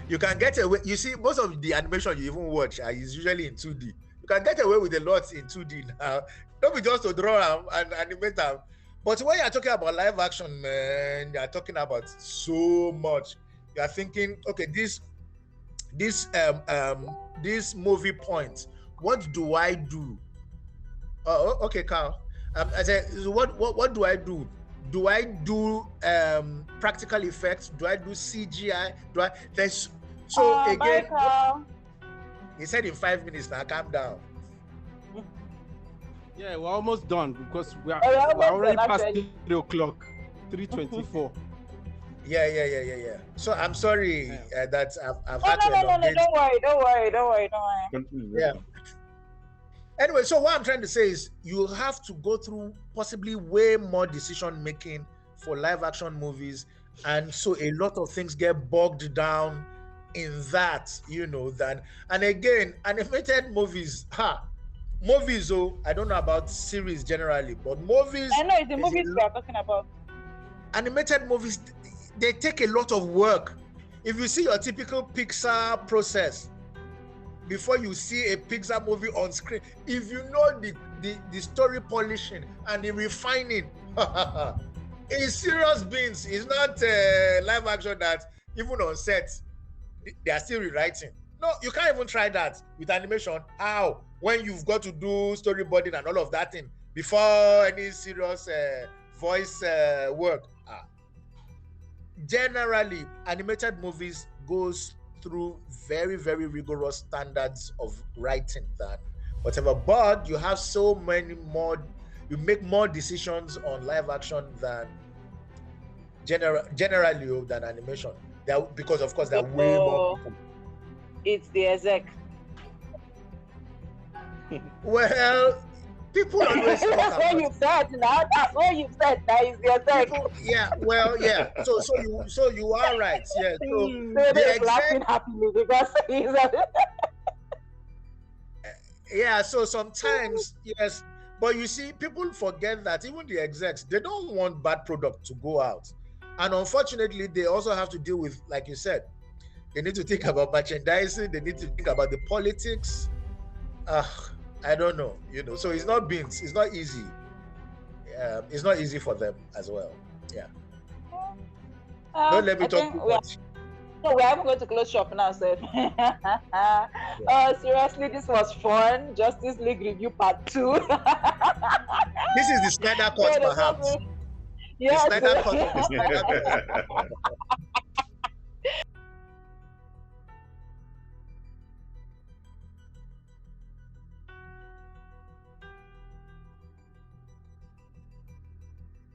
You can get away. You see, most of the animation you even watch is usually in 2D. You can get away with a lot in 2D now. Don't be just to draw them and animate them. But when you're talking about live action, man, you're talking about so much. You're thinking, okay, this movie point, what do I do? Oh, okay, Carl. I said, what do I do? Do I do practical effects? Do I do CGI? Again, he said in 5 minutes now, calm down. Yeah, we're almost done because we're already past 3 o'clock, 3:24. Yeah. So I'm sorry that I've had to elongate. No, don't worry. Yeah. Anyway, so what I'm trying to say is you have to go through possibly way more decision making for live action movies, and so a lot of things get bogged down in that, and again, animated movies, movies, I don't know about series generally, but movies. I know it's the movies we are talking about. Animated movies, they take a lot of work. If you see your typical Pixar process, before you see a Pixar movie on screen, if you know the story polishing and the refining, it's serious beans. It's not live action that even on set, they are still rewriting. No, you can't even try that with animation. How? When you've got to do storyboarding and all of that thing before any serious voice work. Generally, animated movies goes through very, very rigorous standards of writing than whatever, but you have so many more, you make more decisions on live action than generally than animation. Because of course there are way more people. It's the exec. Well, people always talk That's what you said now. That's what you said. That is the exec. Yeah, well, yeah. So you are right. Yeah. So the exec laughing happily because he's yeah. So sometimes yes, but you see, people forget that even the execs, they don't want bad product to go out, and unfortunately, they also have to deal with, like you said, they need to think about merchandising. They need to think about the politics. I don't know, so it's not beans. It's not easy. It's not easy for them as well. Yeah. Don't let me talk too much. No, we're even going to close shop now, sir. Seriously, this was fun. Justice League Review Part 2. This is the Snyder Cut, perhaps. Yes. The Snyder Cut.